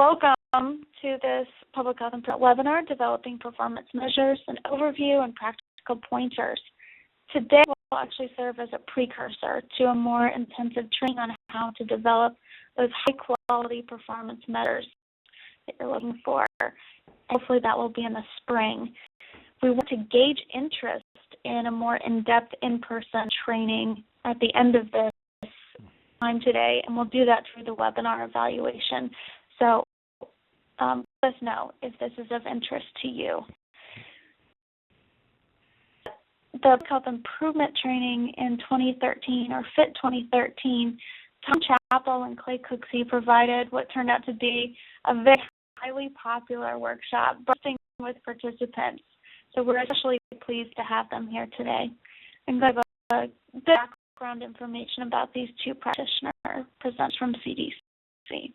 Welcome to this Public Health and webinar, Developing Performance Measures, an Overview and Practical Pointers. Today will actually serve as a precursor to a more intensive training on how to develop those high-quality performance measures that you're looking for. Hopefully that will be in the spring. We want to gauge interest in a more in-depth in-person training at the end of this time today, and we'll do that through the webinar evaluation. So let us know if this is of interest to you. The Health Improvement Training in 2013, or PHIT 2013, Chapel and Clay Cooksey provided what turned out to be a very highly popular workshop, bursting with participants. So we're especially pleased to have them here today. I'm going to have a bit of background information about these two practitioners presenters from CDC.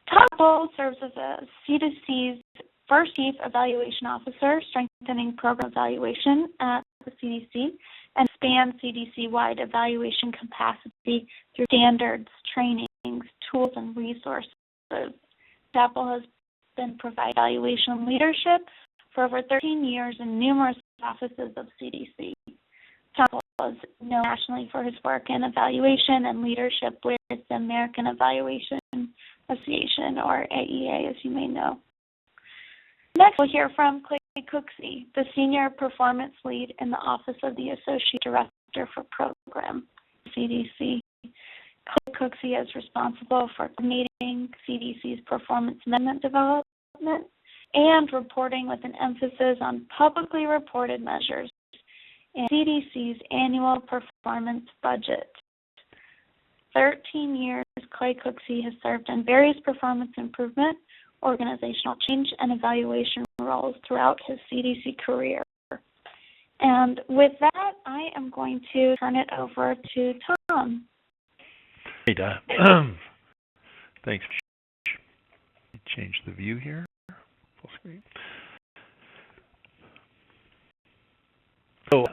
Chapel serves as a CDC's first Chief Evaluation Officer, strengthening program evaluation at the CDC, and expand CDC-wide evaluation capacity through standards, trainings, tools, and resources. Chapel has been providing evaluation leadership for over 13 years in numerous offices of CDC. Chapel is known nationally for his work in evaluation and leadership with the American Evaluation Association, or AEA, as you may know. Next, we'll hear from Clay Cooksey, the Senior Performance Lead in the Office of the Associate Director for Program, CDC. Clay Cooksey is responsible for coordinating CDC's performance measurement development and reporting with an emphasis on publicly reported measures in CDC's annual performance budget. 13 years, Clay Cooksey has served in various performance improvement, organizational change, and evaluation roles throughout his CDC career. And with that, I am going to turn it over to Tom. Hey, thanks. Change the view here. Full screen. So,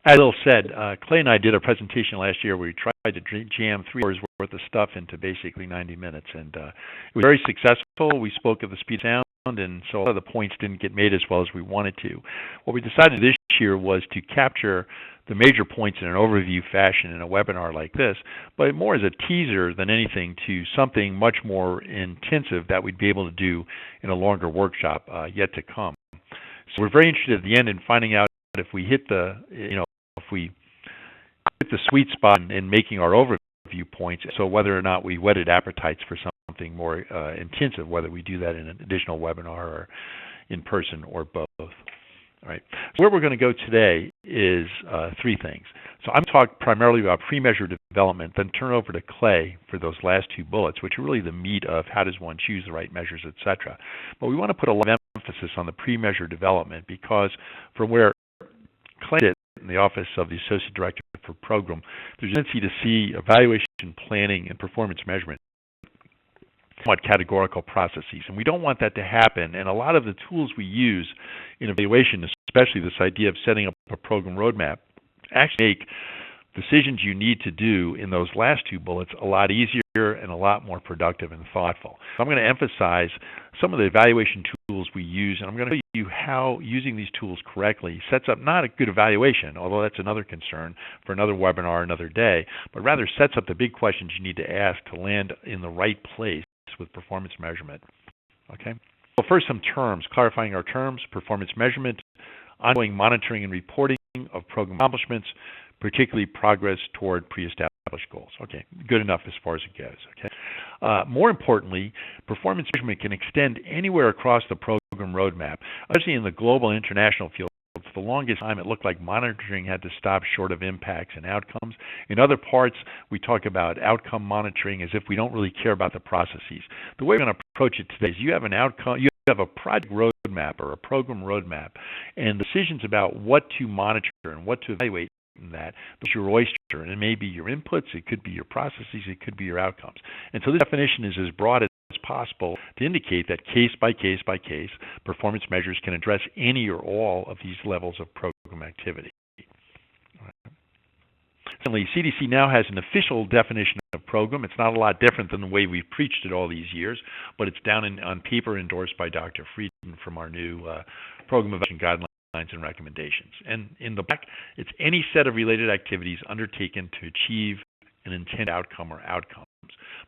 as Bill said, Clay and I did a presentation last year where we tried to jam 3 hours worth of stuff into basically 90 minutes, and it was very successful. We spoke of the speed of sound, and so a lot of the points didn't get made as well as we wanted to. What we decided this year was to capture the major points in an overview fashion in a webinar like this, but more as a teaser than anything to something much more intensive that we'd be able to do in a longer workshop yet to come. So we're very interested at the end in finding out if we hit the, if we hit the sweet spot in making our overview points, so whether or not we whetted appetites for something more intensive, whether we do that in an additional webinar or in person or both. All right. So where we're going to go today is 3 things. So I'm talking primarily about pre-measure development, then turn over to Clay for those last 2 bullets, which are really the meat of how does one choose the right measures, etc. But we want to put a lot of emphasis on the pre-measure development because from where Clay did in the Office of the Associate Director for Program, there's a tendency to see evaluation, planning, and performance measurement somewhat categorical processes, and we don't want that to happen. And a lot of the tools we use in evaluation, especially this idea of setting up a program roadmap, actually make decisions you need to do in those last 2 bullets a lot easier and a lot more productive and thoughtful. So I'm going to emphasize some of the evaluation tools we use, and I'm going to show you how using these tools correctly sets up not a good evaluation, although that's another concern for another webinar another day, but rather sets up the big questions you need to ask to land in the right place with performance measurement. Okay. Well, first some terms, clarifying our terms: performance measurement, ongoing monitoring and reporting of program accomplishments, particularly progress toward pre-established goals. Okay, good enough as far as it goes. Okay. More importantly, performance measurement can extend anywhere across the program roadmap, especially in the global and international field. For the longest time, it looked like monitoring had to stop short of impacts and outcomes. In other parts, we talk about outcome monitoring as if we don't really care about the processes. The way we're going to approach it today is you have an outcome, you have a project roadmap or a program roadmap, and decisions about what to monitor and what to evaluate in that is your oyster, and it may be your inputs, it could be your processes, it could be your outcomes. And so this definition is as broad as possible to indicate that case by case by case, performance measures can address any or all of these levels of program activity. CDC now has an official definition of program. It's not a lot different than the way we've preached it all these years, but it's down on paper endorsed by Dr. Frieden from our new program evaluation guidelines and recommendations. And in the back, it's any set of related activities undertaken to achieve an intended outcome or outcomes.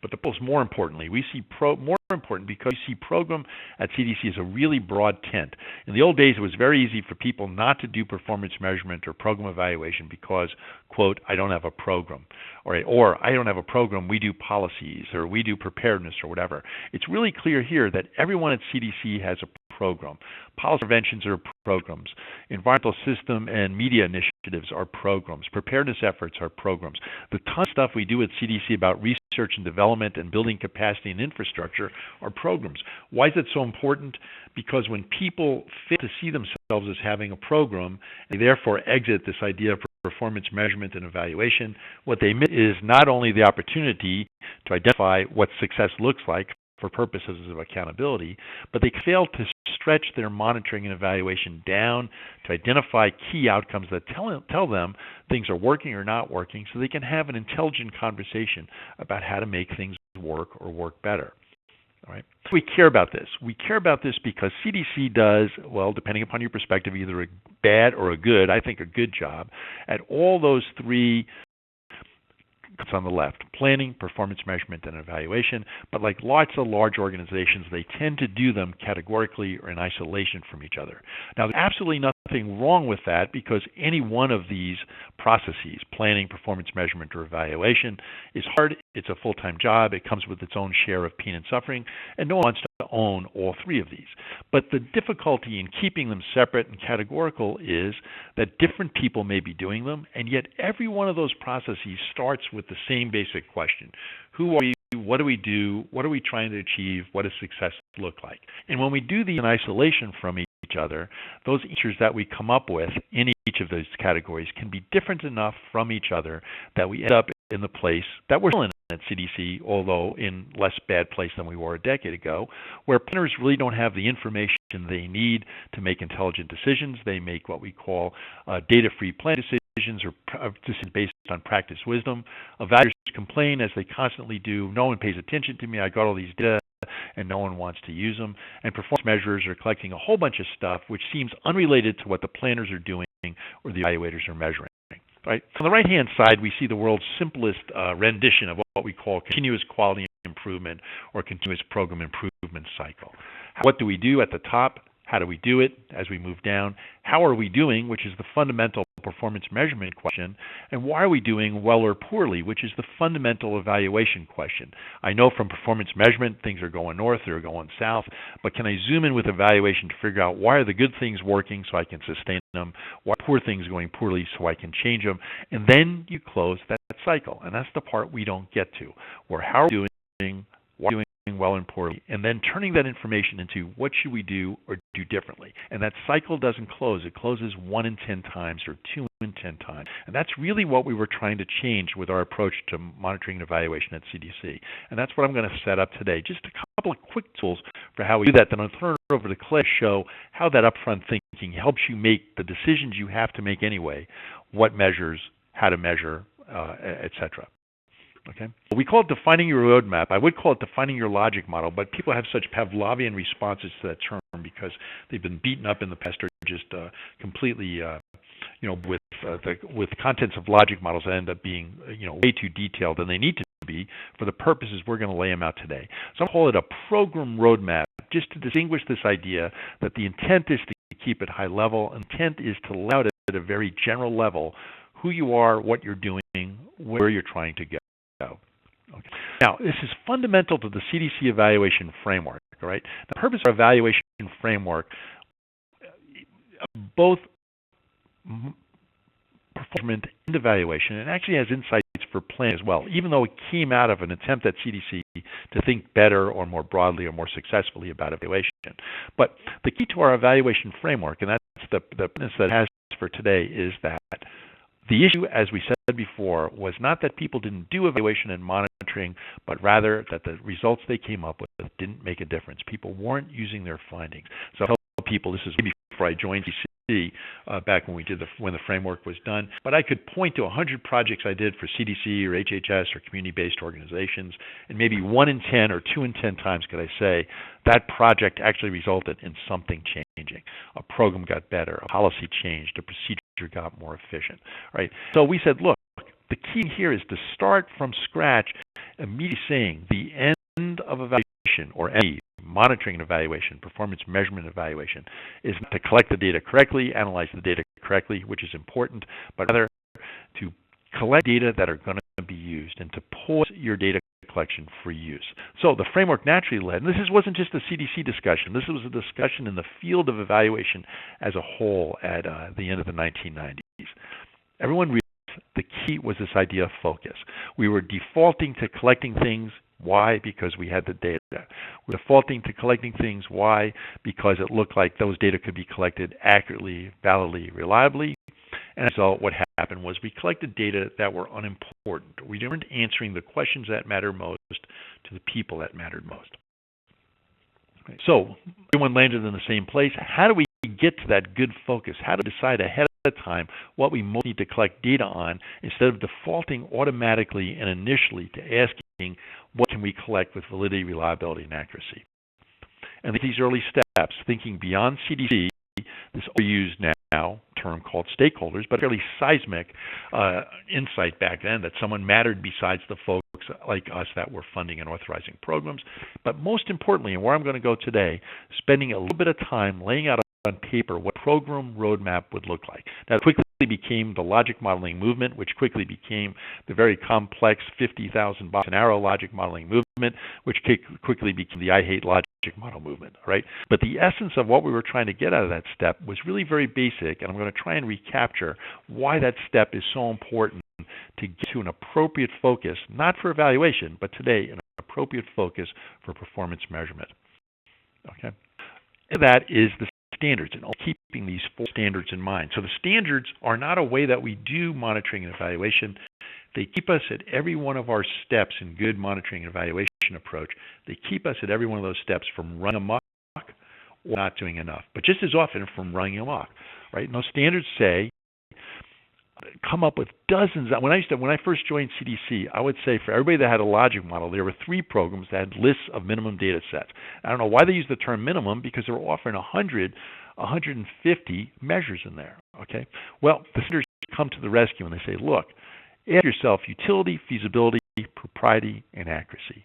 But the most more importantly, we see more important because we see program at CDC as a really broad tent. In the old days, it was very easy for people not to do performance measurement or program evaluation because, quote, I don't have a program, or I don't have a program, we do policies, or we do preparedness, or whatever. It's really clear here that everyone at CDC has a program. Policy interventions are programs. Environmental system and media initiatives are programs. Preparedness efforts are programs. The ton of stuff we do at CDC about research and development and building capacity and infrastructure are programs. Why is it so important? Because when people fail to see themselves as having a program, they therefore exit this idea of performance measurement and evaluation, what they miss is not only the opportunity to identify what success looks like for purposes of accountability, but they fail to stretch their monitoring and evaluation down to identify key outcomes that tell them things are working or not working so they can have an intelligent conversation about how to make things work or work better. All right. We care about this. We care about this because CDC does, well, depending upon your perspective, either a bad or a good, I think a good job, at all those three on the left, planning, performance measurement, and evaluation. But like lots of large organizations, they tend to do them categorically or in isolation from each other. Now, there's absolutely nothing wrong with that because any one of these processes, planning, performance measurement, or evaluation, is hard. It's a full-time job. It comes with its own share of pain and suffering, and no one wants to own all three of these. But the difficulty in keeping them separate and categorical is that different people may be doing them, and yet every one of those processes starts with the same basic question. Who are we? What do we do? What are we trying to achieve? What does success look like? And when we do these in isolation from each other, those answers that we come up with in each of those categories can be different enough from each other that we end up in the place that we're still in at CDC, although in less bad place than we were a decade ago, where planners really don't have the information they need to make intelligent decisions. They make what we call data-free plan decisions or decisions based on practice wisdom. Evaluators complain, as they constantly do, no one pays attention to me, I got all these data, and no one wants to use them. And performance measures are collecting a whole bunch of stuff which seems unrelated to what the planners are doing or the evaluators are measuring. Right? On the right-hand side, we see the world's simplest rendition of what we call continuous quality improvement or continuous program improvement cycle. What do we do at the top? How do we do it as we move down? How are we doing, which is the fundamental performance measurement question, and why are we doing well or poorly, which is the fundamental evaluation question. I know from performance measurement things are going north or going south, but can I zoom in with evaluation to figure out why are the good things working so I can sustain them, why are poor things going poorly so I can change them, and then you close that cycle, and that's the part we don't get to, where how are we doing, why are we doing well and poorly, and then turning that information into what should we do or do differently. And that cycle doesn't close. It closes 1 in 10 times or 2 in 10 times. And that's really what we were trying to change with our approach to monitoring and evaluation at CDC. And that's what I'm going to set up today. Just a couple of quick tools for how we do that. Then I'll turn it over to Clay to show how that upfront thinking helps you make the decisions you have to make anyway, what measures, how to measure, etc. Okay. We call it defining your roadmap. I would call it defining your logic model, but people have such Pavlovian responses to that term because they've been beaten up in the past or just completely, with contents of logic models that end up being, way too detailed than they need to be for the purposes we're going to lay them out today. So I'm going to call it a program roadmap, just to distinguish this idea that the intent is to keep it high level. Intent is to lay out at a very general level who you are, what you're doing, where you're trying to go. Okay. Now, this is fundamental to the CDC evaluation framework. All right. The purpose of our evaluation framework, both performance and evaluation, and actually has insights for planning as well, even though it came out of an attempt at CDC to think better or more broadly or more successfully about evaluation. But the key to our evaluation framework, and that's the business that it has for today, is that the issue, as we said before, was not that people didn't do evaluation and monitoring, but rather that the results they came up with didn't make a difference. People weren't using their findings. So I tell people, this is before I joined back when when the framework was done. But I could point to 100 projects I did for CDC or HHS or community-based organizations, and maybe 1 in 10 or 2 in 10 times could I say that project actually resulted in something changing. A program got better, a policy changed, a procedure got more efficient, right? So we said, look, the key here is to start from scratch, immediately saying the end of evaluation, or any monitoring and evaluation, performance measurement evaluation, is not to collect the data correctly, analyze the data correctly, which is important, but rather to collect data that are going to be used and to pause your data collection for use. So the framework naturally led, and this wasn't just a CDC discussion, this was a discussion in the field of evaluation as a whole at the end of the 1990s. Everyone realized the key was this idea of focus. We were defaulting to collecting things. Why? Because we had the data. We're defaulting to collecting things. Why? Because it looked like those data could be collected accurately, validly, reliably. And as a result, what happened was we collected data that were unimportant. We weren't answering the questions that mattered most to the people that mattered most. Okay. So everyone landed in the same place. How do we get to that good focus? How to decide ahead of time what we most need to collect data on instead of defaulting automatically and initially to asking what can we collect with validity, reliability, and accuracy. And these early steps, thinking beyond CDC, this overused now term called stakeholders, but a fairly seismic insight back then that someone mattered besides the folks like us that were funding and authorizing programs. But most importantly, and where I'm going to go today, spending a little bit of time laying out on paper what program roadmap would look like. Now, it quickly became the logic modeling movement, which quickly became the very complex 50,000 box and arrow logic modeling movement, which quickly became the I hate logic model movement, right? But the essence of what we were trying to get out of that step was really very basic, and I'm going to try and recapture why that step is so important to get to an appropriate focus, not for evaluation, but today an appropriate focus for performance measurement. Okay, and that is the standards, and keeping these 4 standards in mind. So the standards are not a way that we do monitoring and evaluation. They keep us at every one of our steps in good monitoring and evaluation approach. They keep us at every one of those steps from running amok or not doing enough, but just as often from running amok, right? And those standards say, come up with dozens. When I first joined CDC, I would say for everybody that had a logic model, there were 3 programs that had lists of minimum data sets. I don't know why they use the term minimum, because they were offering 100, 150 measures in there. Okay, well, the standards come to the rescue and they say, look, ask yourself utility, feasibility, propriety, and accuracy.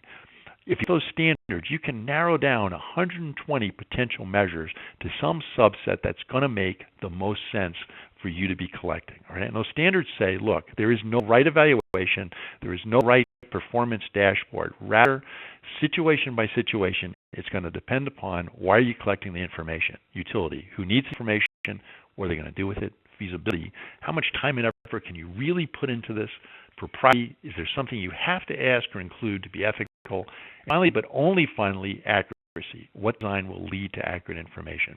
If you use those standards, you can narrow down 120 potential measures to some subset that's going to make the most sense for you to be collecting. All right? And those standards say, look, there is no right evaluation, there is no right performance dashboard. Rather, situation by situation, it's going to depend upon why are you collecting the information. Utility, who needs information, what are they going to do with it? Feasibility, how much time and effort can you really put into this? Propriety, is there something you have to ask or include to be ethical? Finally, but only finally, accuracy. What design will lead to accurate information?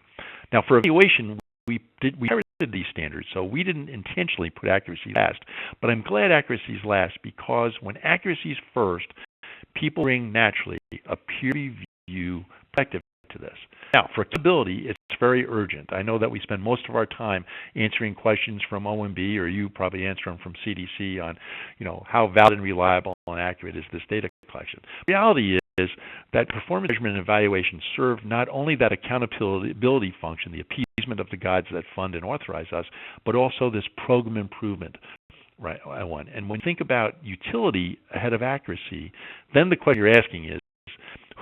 Now, for evaluation, we inherited these standards, so we didn't intentionally put accuracy last. But I'm glad accuracy is last, because when accuracy is first, people bring naturally a peer review perspective to this. Now, for accountability, it's very urgent. I know that we spend most of our time answering questions from OMB, or you probably answer them from CDC on, how valid and reliable and accurate is this data collection. The reality is that performance measurement and evaluation serve not only that accountability function, the appeasement of the gods that fund and authorize us, but also this program improvement. Right, one. And when you think about utility ahead of accuracy, then the question you're asking is,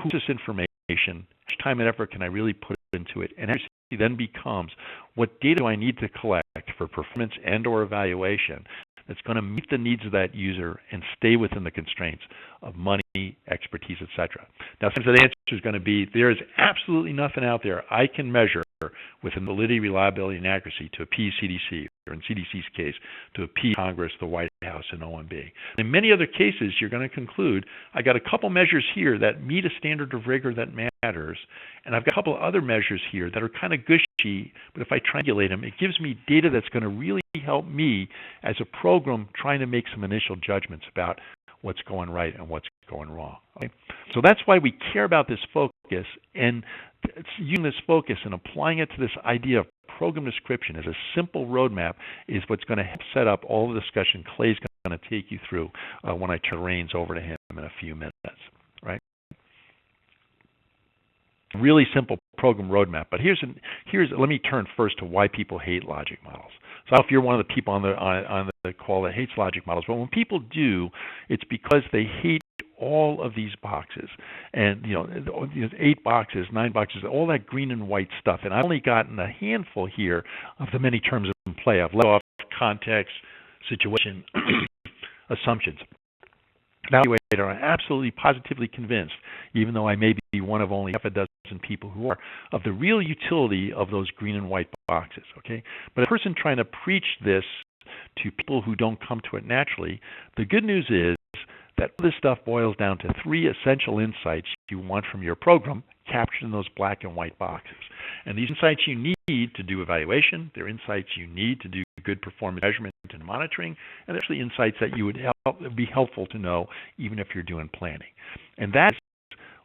who's this information? How much time and effort can I really put into it? And accuracy then becomes, what data do I need to collect for performance and or evaluation that's going to meet the needs of that user and stay within the constraints of money, expertise, etc. Now, sometimes the answer is going to be, there is absolutely nothing out there I can measure with validity, reliability, and accuracy to appease CDC, or in CDC's case, to appease Congress, the White House, and OMB. In many other cases, you're going to conclude, I got a couple measures here that meet a standard of rigor that matters, and I've got a couple other measures here that are kind of gushy, but if I triangulate them, it gives me data that's going to really help me as a program trying to make some initial judgments about what's going right and what's going wrong. Okay? So that's why we care about this focus, and using this focus and applying it to this idea of program description as a simple roadmap is what's going to help set up all the discussion Clay's going to take you through when I turn the reins over to him in a few minutes, right? Really simple program roadmap, but here's let me turn first to why people hate logic models. So if you're one of the people on the call that hates logic models, but when people do, it's because they hate all of these boxes, and 8 boxes, 9 boxes, all that green and white stuff. And I've only gotten a handful here of the many terms in play. I've left off context, situation, assumptions. Now, I'm absolutely positively convinced, even though I may be one of only half a dozen people who are, of the real utility of those green and white boxes. Okay, but a person trying to preach this to people who don't come to it naturally, the good news is that this stuff boils down to 3 essential insights you want from your program captured in those black and white boxes. And these insights you need to do evaluation, they're insights you need to do good performance measurement and monitoring, and they're actually insights that you would be helpful to know even if you're doing planning. And that's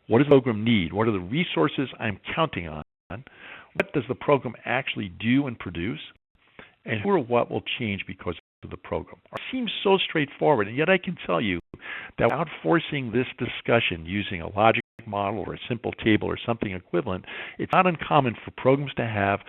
what does the program need? What are the resources I'm counting on? What does the program actually do and produce? And who or what will change because of the program? It seems so straightforward, and yet I can tell you that without forcing this discussion using a logic model or a simple table or something equivalent, it's not uncommon for programs to have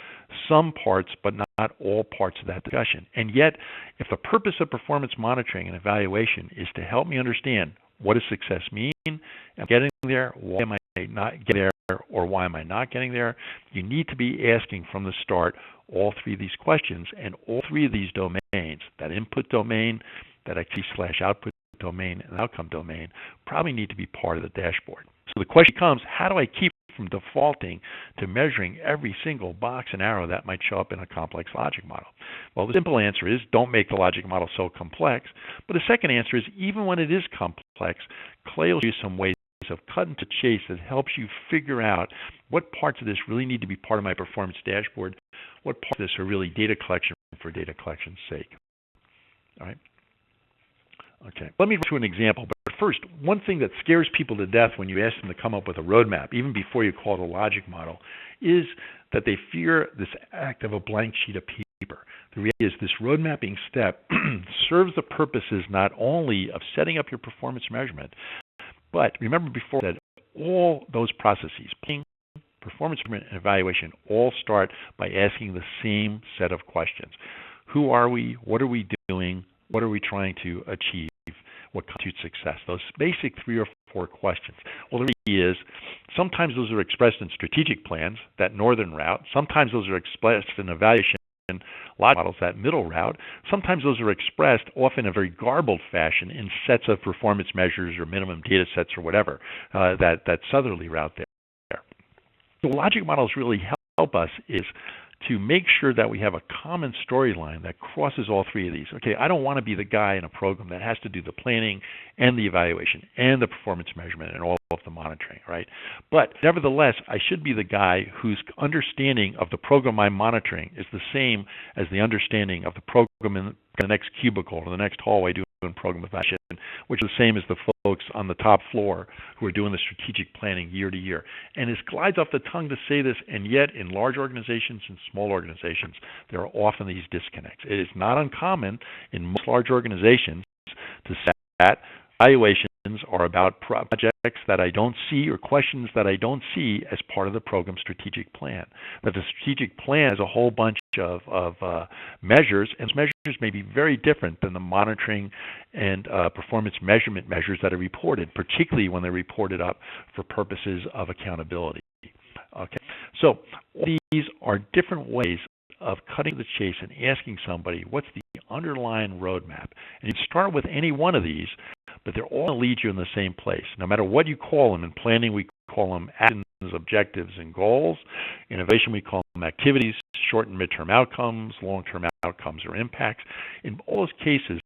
some parts but not all parts of that discussion. And yet, if the purpose of performance monitoring and evaluation is to help me understand what does success mean, am I getting there, why am I not getting there, or why am I not getting there, you need to be asking from the start all 3 of these questions, and all 3 of these domains, that input domain, that activity/output domain, and outcome domain, probably need to be part of the dashboard. So the question becomes, how do I keep from defaulting to measuring every single box and arrow that might show up in a complex logic model? Well, the simple answer is don't make the logic model so complex. But the second answer is even when it is complex, Clay will use some ways of cutting to chase that helps you figure out what parts of this really need to be part of my performance dashboard, what parts of this are really data collection for data collection's sake. All right. Okay, let me go to an example. But first, one thing that scares people to death when you ask them to come up with a roadmap, even before you call it a logic model, is that they fear this act of a blank sheet of paper. The reality is this road mapping step serves the purposes not only of setting up your performance measurement, but remember before that all those processes, planning, performance measurement, and evaluation, all start by asking the same set of questions. Who are we? What are we doing? What are we trying to achieve? What constitutes success? Those basic 3 or 4 questions. Well, the reality is sometimes those are expressed in strategic plans, that northern route. Sometimes those are expressed in evaluation logic models, that middle route. Sometimes those are expressed, often in a very garbled fashion, in sets of performance measures or minimum data sets or whatever, that southerly route there. So logic models really help us is to make sure that we have a common storyline that crosses all 3 of these. Okay, I don't want to be the guy in a program that has to do the planning and the evaluation and the performance measurement and all of the monitoring, right? But nevertheless, I should be the guy whose understanding of the program I'm monitoring is the same as the understanding of the program in the next cubicle or the next hallway doing program evaluation, which is the same as the folks on the top floor who are doing the strategic planning year to year. And it glides off the tongue to say this, and yet in large organizations and small organizations, there are often these disconnects. It is not uncommon in most large organizations to say that evaluations are about projects that I don't see or questions that I don't see as part of the program strategic plan. That the strategic plan has a whole bunch of measures, and those measures may be very different than the monitoring and performance measurement measures that are reported, particularly when they're reported up for purposes of accountability. Okay, so these are different ways of cutting the chase and asking somebody what's the underlying roadmap. And you start with any one of these, but they're all going to lead you in the same place. No matter what you call them. In planning, we call them actions, objectives, and goals. In evaluation, we call them activities, short and midterm outcomes, long-term outcomes, or impacts. In all those cases,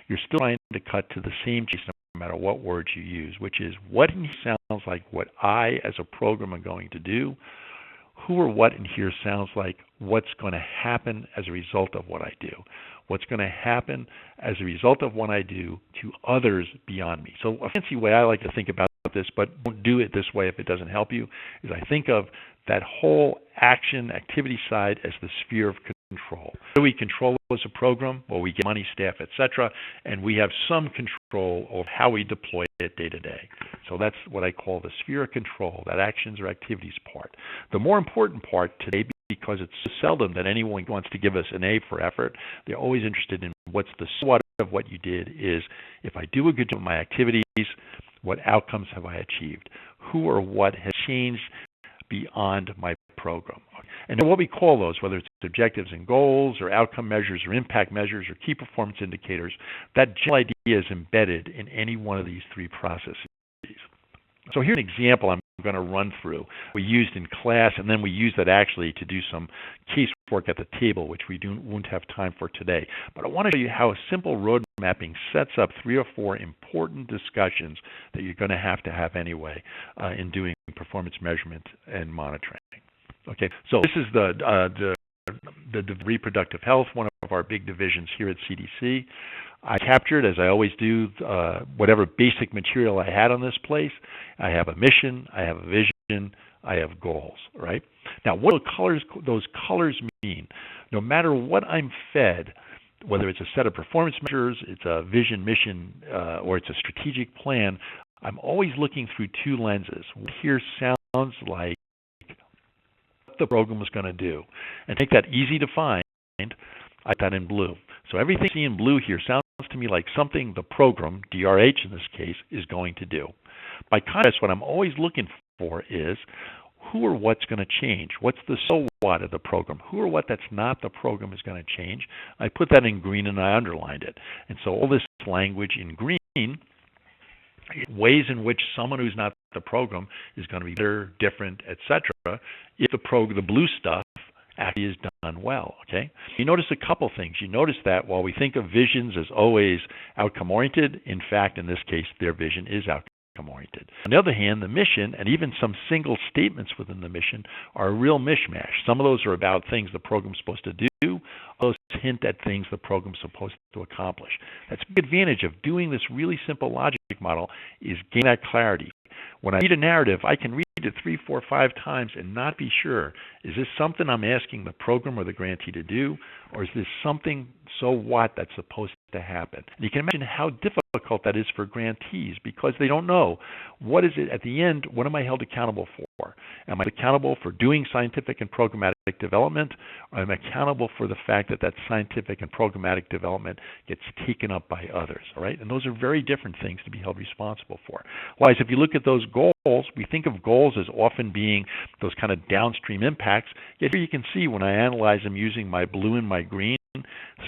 you're still trying to cut to the same chase no matter what words you use, which is what in here sounds like what I, as a program, am going to do. Who or what in here sounds like what's going to happen as a result of what I do. What's going to happen as a result of what I do to others beyond me. So a fancy way I like to think about this, but don't do it this way if it doesn't help you, is I think of that whole action activity side as the sphere of control. How do we control as a program? Well, we get money, staff, etc., and we have some control over how we deploy it day to day. So that's what I call the sphere of control, that actions or activities part. The more important part today, because it's so seldom that anyone wants to give us an A for effort, they're always interested in what's the SWOT of what you did, is if I do a good job of my activities, what outcomes have I achieved? Who or what has changed beyond my program? And what we call those, whether it's objectives and goals or outcome measures or impact measures or key performance indicators, that general idea is embedded in any one of these three processes. So here's an example I'm going to run through. We used in class, and then we use that actually to do some casework at the table, which we won't have time for today. But I want to show you how a simple road mapping sets up 3 or 4 important discussions that you're going to have anyway in doing performance measurement and monitoring. Okay, so this is the reproductive health, one of our big divisions here at CDC. I captured, as I always do, whatever basic material I had on this place. I have a mission, I have a vision, I have goals, right? Now, what do those colors mean? No matter what I'm fed, whether it's a set of performance measures, it's a vision, mission, or it's a strategic plan, I'm always looking through 2 lenses. What here sounds like what the program was going to do. And to make that easy to find, I put that in blue. So everything you see in blue here sounds to me like something the program, DRH in this case, is going to do. By contrast, what I'm always looking for is who or what's going to change. What's the so what of the program? Who or what that's not the program is going to change. I put that in green and I underlined it. And so all this language in green, ways in which someone who's not the program is going to be better, different, etc. if the blue stuff actually is done well, okay? You notice a couple things. You notice that while we think of visions as always outcome-oriented, in fact, in this case, their vision is outcome-oriented. On the other hand, the mission and even some single statements within the mission are a real mishmash. Some of those are about things the program's supposed to do. Others hint at things the program's supposed to accomplish. That's a big advantage of doing this really simple logic model, is gain that clarity. When I read a narrative, I can read it 3, 4, 5 times and not be sure, is this something I'm asking the program or the grantee to do, or is this something so what that's supposed to happen? And you can imagine how difficult that is for grantees because they don't know what is it at the end, what am I held accountable for? Am I accountable for doing scientific and programmatic development, or am I accountable for the fact that that scientific and programmatic development gets taken up by others, all right? And those are very different things to be held responsible for. Likewise, if you look at those goals, we think of goals as often being those kind of downstream impacts, yet here you can see when I analyze them using my blue and my green,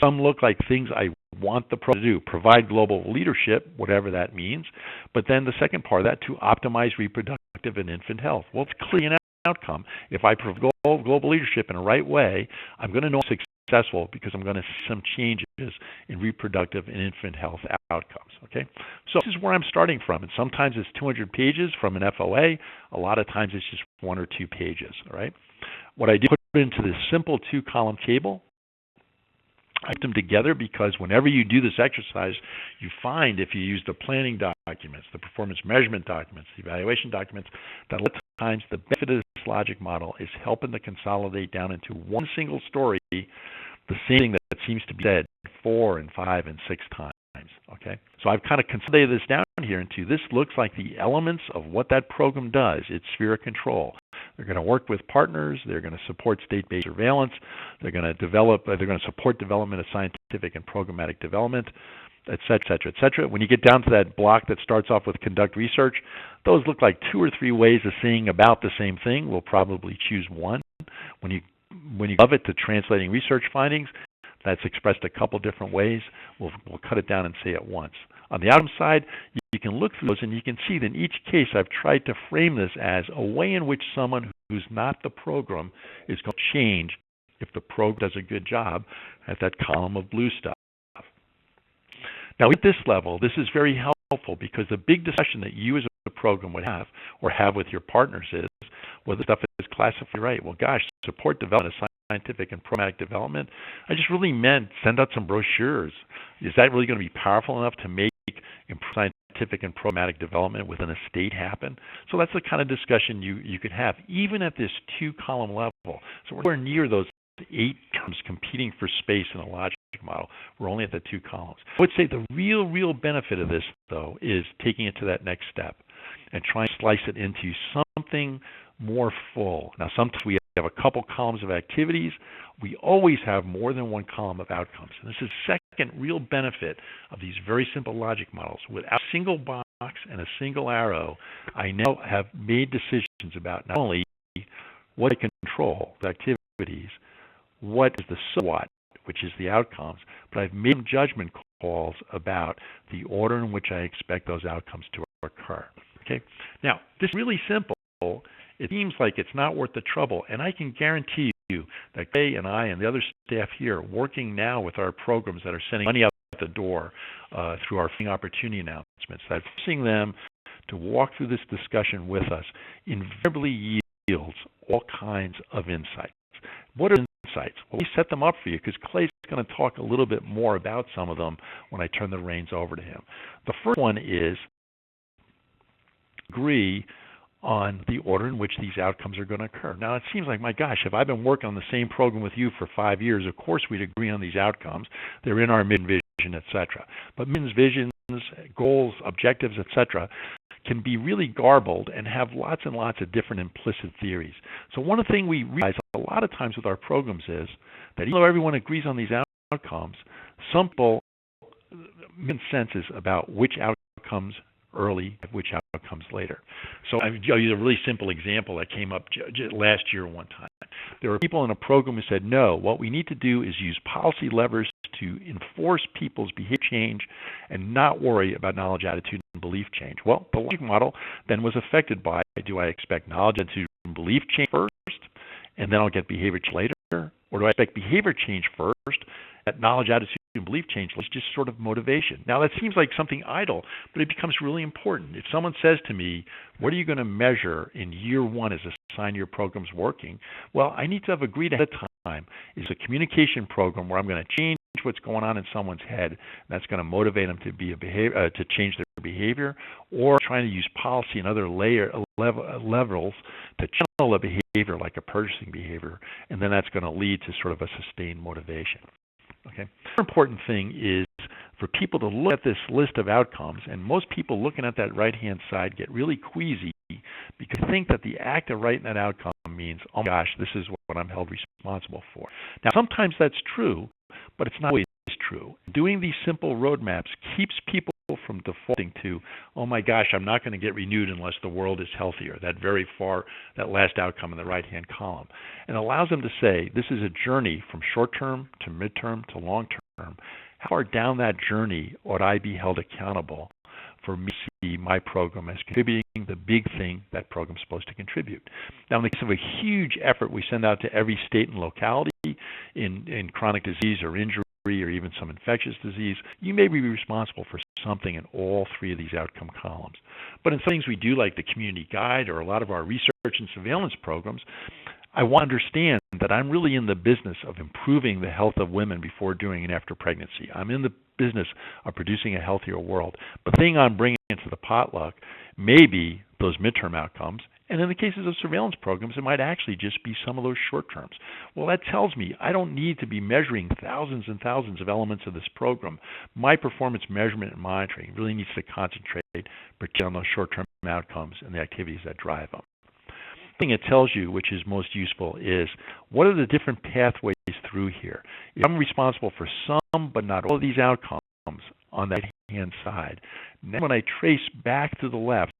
some look like things I want the program to do, provide global leadership, whatever that means, but then the second part of that, to optimize reproductive and infant health. Well, it's clearly an outcome. If I provide global leadership in the right way, I'm going to know I'm successful because I'm going to see some changes in reproductive and infant health outcomes. Okay, so this is where I'm starting from, and sometimes it's 200 pages from an FOA. A lot of times it's just 1 or 2 pages. All right, what I did put into this simple 2-column table. I put them together because whenever you do this exercise, you find if you use the planning documents, the performance measurement documents, the evaluation documents, that a lot of times the benefit of this logic model is helping to consolidate down into one single story the same thing that seems to be said 4 and 5 and 6 times. Okay, so I've kind of consolidated this down here into this looks like the elements of what that program does. It's sphere of control. They're going to work with partners. They're going to support state-based surveillance. They're going to develop. They're going to support development of scientific and programmatic development, et cetera, et cetera, et cetera. When you get down to that block that starts off with conduct research, those look like 2 or 3 ways of saying about the same thing. We'll probably choose one. When you love it to translating research findings, that's expressed a couple different ways. We'll cut it down and say it once. On the outcome side, you can look through those and you can see that in each case I've tried to frame this as a way in which someone who's not the program is going to change if the program does a good job at that column of blue stuff. Now at this level, this is very helpful because the big discussion that you as a program would have or have with your partners is whether stuff is classified right. Well, gosh, support development of scientific and programmatic development, I just really meant send out some brochures. Is that really going to be powerful enough to make scientific and programmatic development within a state happen? So that's the kind of discussion you could have, even at this 2-column level. So we're near those 8 terms competing for space in a logic model. We're only at the 2 columns. I would say the real benefit of this, though, is taking it to that next step and trying to slice it into something more full. Now, sometimes we have a couple columns of activities. We always have more than 1 column of outcomes. And this is the second real benefit of these very simple logic models. Without a single box and a single arrow, I now have made decisions about not only what I control, the activities, what is the so what, which is the outcomes, but I've made some judgment calls about the order in which I expect those outcomes to occur. Okay. Now, this is really simple. It seems like it's not worth the trouble, and I can guarantee you that Kay and I and the other staff here working now with our programs that are sending money out the door through our opportunity announcements, that forcing them to walk through this discussion with us invariably yields all kinds of insights. What are insights? Well, we set them up for you because Clay's going to talk a little bit more about some of them when I turn the reins over to him. The first one is agree on the order in which these outcomes are going to occur. Now, it seems like, my gosh, if I've been working on the same program with you for 5 years, of course we'd agree on these outcomes. They're in our mission vision, etc. But missions, visions, goals, objectives, etc. can be really garbled and have lots and lots of different implicit theories. So one of the things we realize a lot of times with our programs is that even though everyone agrees on these outcomes, some people make consensus about which outcomes early, which outcomes later. So I'll use a really simple example that came up last year one time. There were people in a program who said, no, what we need to do is use policy levers to enforce people's behavior change and not worry about knowledge, attitude, and belief change. Well, the logic model then was affected by, do I expect knowledge, attitude, and belief change first, and then I'll get behavior change later? Or do I expect behavior change first, that knowledge, attitude, and belief change is just sort of motivation? Now, that seems like something idle, but it becomes really important. If someone says to me, what are you going to measure in year 1 as a sign your program's working? Well, I need to have agreed ahead of time. It's a communication program where I'm going to change what's going on in someone's head, and that's going to motivate them to be to change their behavior, or trying to use policy and other levels to channel a behavior like a purchasing behavior, and then that's going to lead to sort of a sustained motivation. Okay. The important thing is for people to look at this list of outcomes, and most people looking at that right-hand side get really queasy because they think that the act of writing that outcome means, oh my gosh, this is what I'm held responsible for. Now, sometimes that's true, but it's not always true. Doing these simple roadmaps keeps people from defaulting to, oh my gosh, I'm not going to get renewed unless the world is healthier, that last outcome in the right-hand column. And allows them to say, this is a journey from short-term to mid-term to long-term. How far down that journey ought I be held accountable for me to see my program as contributing the big thing that program's supposed to contribute? Now, in the case of a huge effort we send out to every state and locality in chronic disease or injury, or even some infectious disease, you may be responsible for something in all 3 of these outcome columns. But in some things we do, like the community guide or a lot of our research and surveillance programs, I want to understand that I'm really in the business of improving the health of women before, during, and after pregnancy. I'm in the business of producing a healthier world. But the thing I'm bringing into the potluck may be those midterm outcomes, and in the cases of surveillance programs, it might actually just be some of those short terms. Well, that tells me I don't need to be measuring thousands and thousands of elements of this program. My performance measurement and monitoring really needs to concentrate particularly on those short-term outcomes and the activities that drive them. The thing it tells you, which is most useful, is what are the different pathways through here? If I'm responsible for some but not all of these outcomes on that right-hand side, then when I trace back to the left,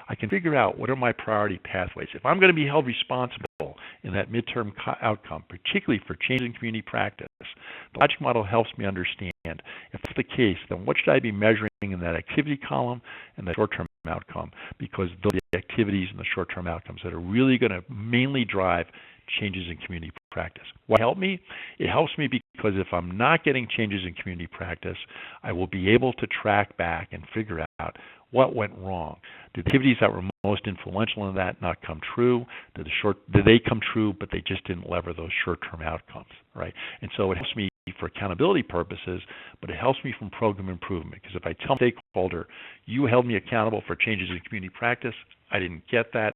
I can figure out what are my priority pathways. If I'm going to be held responsible in that midterm outcome, particularly for changing community practice, the logic model helps me understand if that's the case, then what should I be measuring in that activity column and the short-term outcome, because those are the activities and the short-term outcomes that are really going to mainly drive changes in community practice. Why help me? It helps me because if I'm not getting changes in community practice, I will be able to track back and figure out what went wrong. Did the activities that were most influential in that not come true? Did they come true, but they just didn't lever those short-term outcomes, right? And so it helps me for accountability purposes, but it helps me from program improvement. Because if I tell a stakeholder, you held me accountable for changes in community practice, I didn't get that.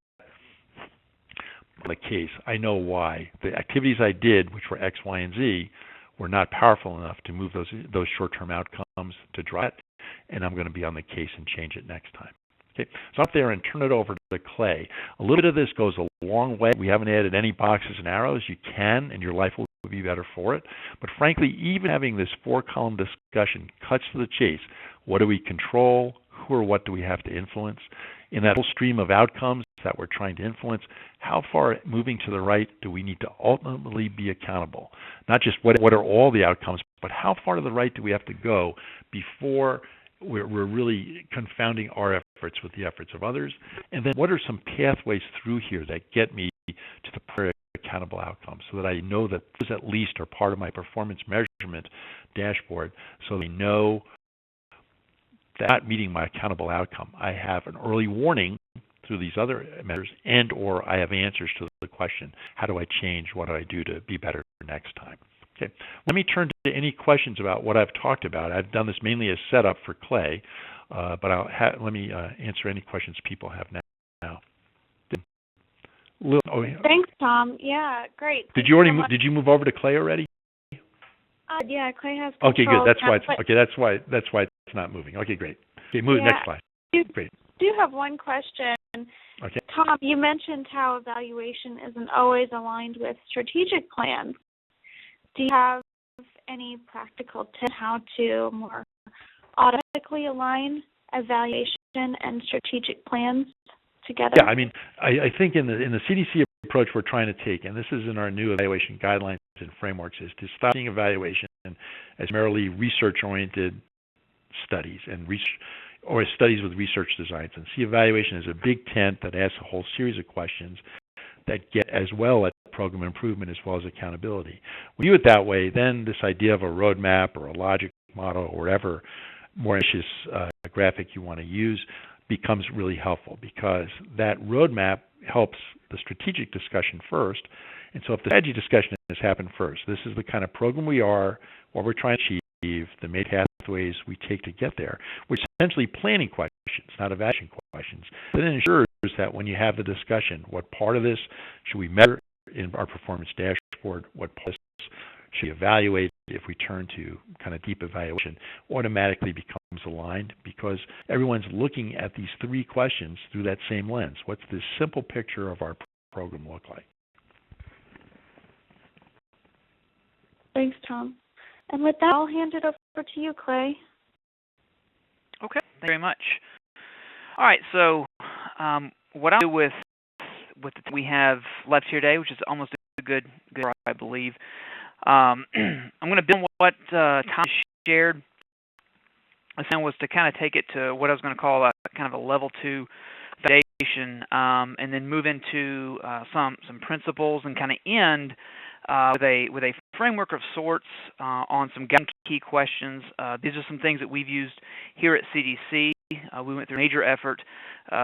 In the case, I know why. The activities I did, which were X, Y, and Z, were not powerful enough to move those short-term outcomes to drive it, and I'm going to be on the case and change it next time. Okay, so up there and turn it over to Clay. A little bit of this goes a long way. We haven't added any boxes and arrows. You can, and your life will be better for it. But frankly, even having this 4-column discussion cuts to the chase. What do we control? Who or what do we have to influence? In that whole stream of outcomes that we're trying to influence, how far moving to the right do we need to ultimately be accountable? Not just what are all the outcomes, but how far to the right do we have to go before we're really confounding our efforts with the efforts of others? And then what are some pathways through here that get me to the primary accountable outcomes so that I know that those at least are part of my performance measurement dashboard, so they know that not meeting my accountable outcome, I have an early warning through these other measures, and or I have answers to the question, how do I change? What do I do to be better next time? Okay, let me turn to any questions about what I've talked about. I've done this mainly as setup for Clay, but let me answer any questions people have now. Thanks, Tom. Yeah, great. Did you already did you move over to Clay already? Yeah, Clay has control. Okay, good. That's why it's not moving. Okay, great. Okay, next slide. Great. I do have one question. Okay. Tom, you mentioned how evaluation isn't always aligned with strategic plans. Do you have any practical tips how to more automatically align evaluation and strategic plans together? Yeah, I mean, I think in the CDC approach we're trying to take, and this is in our new evaluation guidelines and frameworks, is to stop seeing evaluation as merely research-oriented studies or studies with research designs, and see evaluation as a big tent that asks a whole series of questions that get as well at program improvement as well as accountability. When you do it that way, then this idea of a roadmap or a logic model or whatever more ambitious graphic you want to use becomes really helpful, because that roadmap helps the strategic discussion first. And so if the strategy discussion has happened first, this is the kind of program we are, what we're trying to achieve, the main pathways we take to get there, which is essentially planning questions, not evaluation questions. That ensures that when you have the discussion, what part of this should we measure in our performance dashboard, what part of this should we evaluate if we turn to kind of deep evaluation, automatically becomes aligned, because everyone's looking at these 3 questions through that same lens. What's this simple picture of our program look like? Thanks, Tom. And with that, I'll hand it over to you, Clay. Okay, thank you very much. All right, so what I'll do with the time we have left here today, which is almost a good I believe, I'm going to build on what Tom shared. The plan was to kind of take it to what I was going to call a kind of a level 2 foundation, and then move into some principles, and kind of end with a framework of sorts on some key questions. These are some things that we've used here at CDC. We went through a major effort 2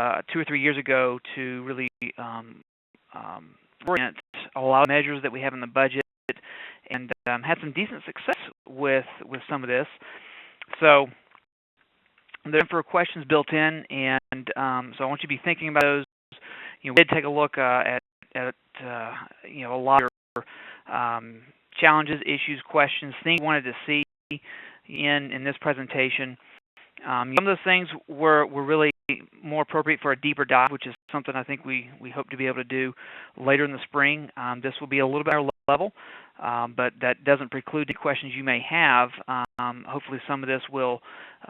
or 3 years ago to really orient a lot of measures that we have in the budget, and had some decent success with some of this. So there are questions built in, and so I want you to be thinking about those. We did take a look at a lot of challenges, issues, questions, things we wanted to see in this presentation. Some of those things were really more appropriate for a deeper dive, which is something I think we hope to be able to do later in the spring. This will be a little bit higher level, but that doesn't preclude the questions you may have. Hopefully some of this will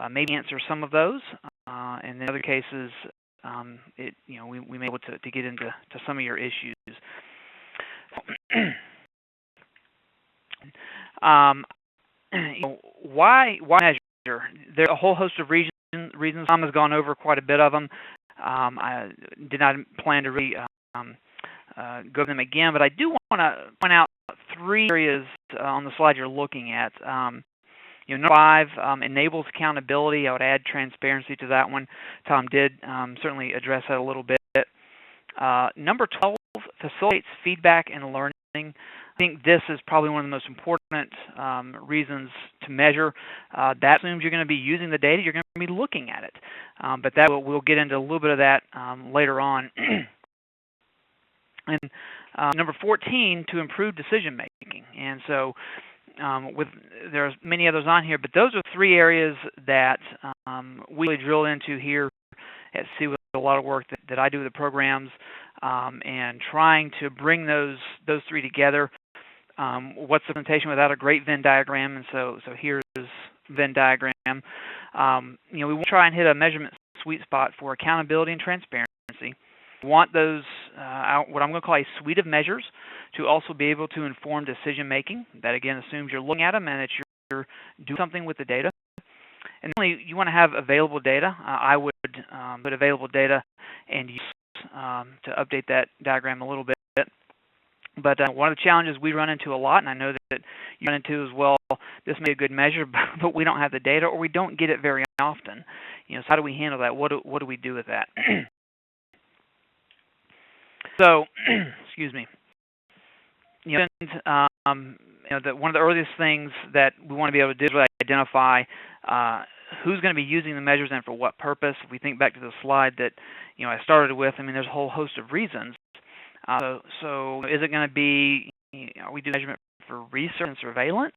maybe answer some of those, and in other cases, we may be able to get into some of your issues. Why measure? There's a whole host of reasons. Tom has gone over quite a bit of them. I did not plan to really go over them again, but I do want to point out 3 areas on the slide you're looking at. Number 5 enables accountability. I would add transparency to that one. Tom did certainly address that a little bit. Number 12 facilitates feedback and learning. I think this is probably one of the most important reasons to measure. That assumes you're going to be using the data, you're going to be looking at it. But that we'll get into a little bit of that later on. And number 14, to improve decision making. And so there's many others on here, but those are 3 areas that we really drill into here at C with a lot of work that I do with the programs, and trying to bring those 3 together. What's the presentation without a great Venn diagram? And so here's Venn diagram. We want to try and hit a measurement sweet spot for accountability and transparency. We want those, what I'm going to call a suite of measures, to also be able to inform decision making. That again assumes you're looking at them and that you're doing something with the data. And finally, you want to have available data. I would put available data and use to update that diagram a little bit. But one of the challenges we run into a lot, and I know that you run into as well, this may be a good measure, but we don't have the data, or we don't get it very often. So how do we handle that? What do we do with that? So, excuse me. One of the earliest things that we want to be able to do is really identify who's going to be using the measures and for what purpose. If we think back to the slide that I started with, there's a whole host of reasons. So is it going to be, we do measurement for research and surveillance,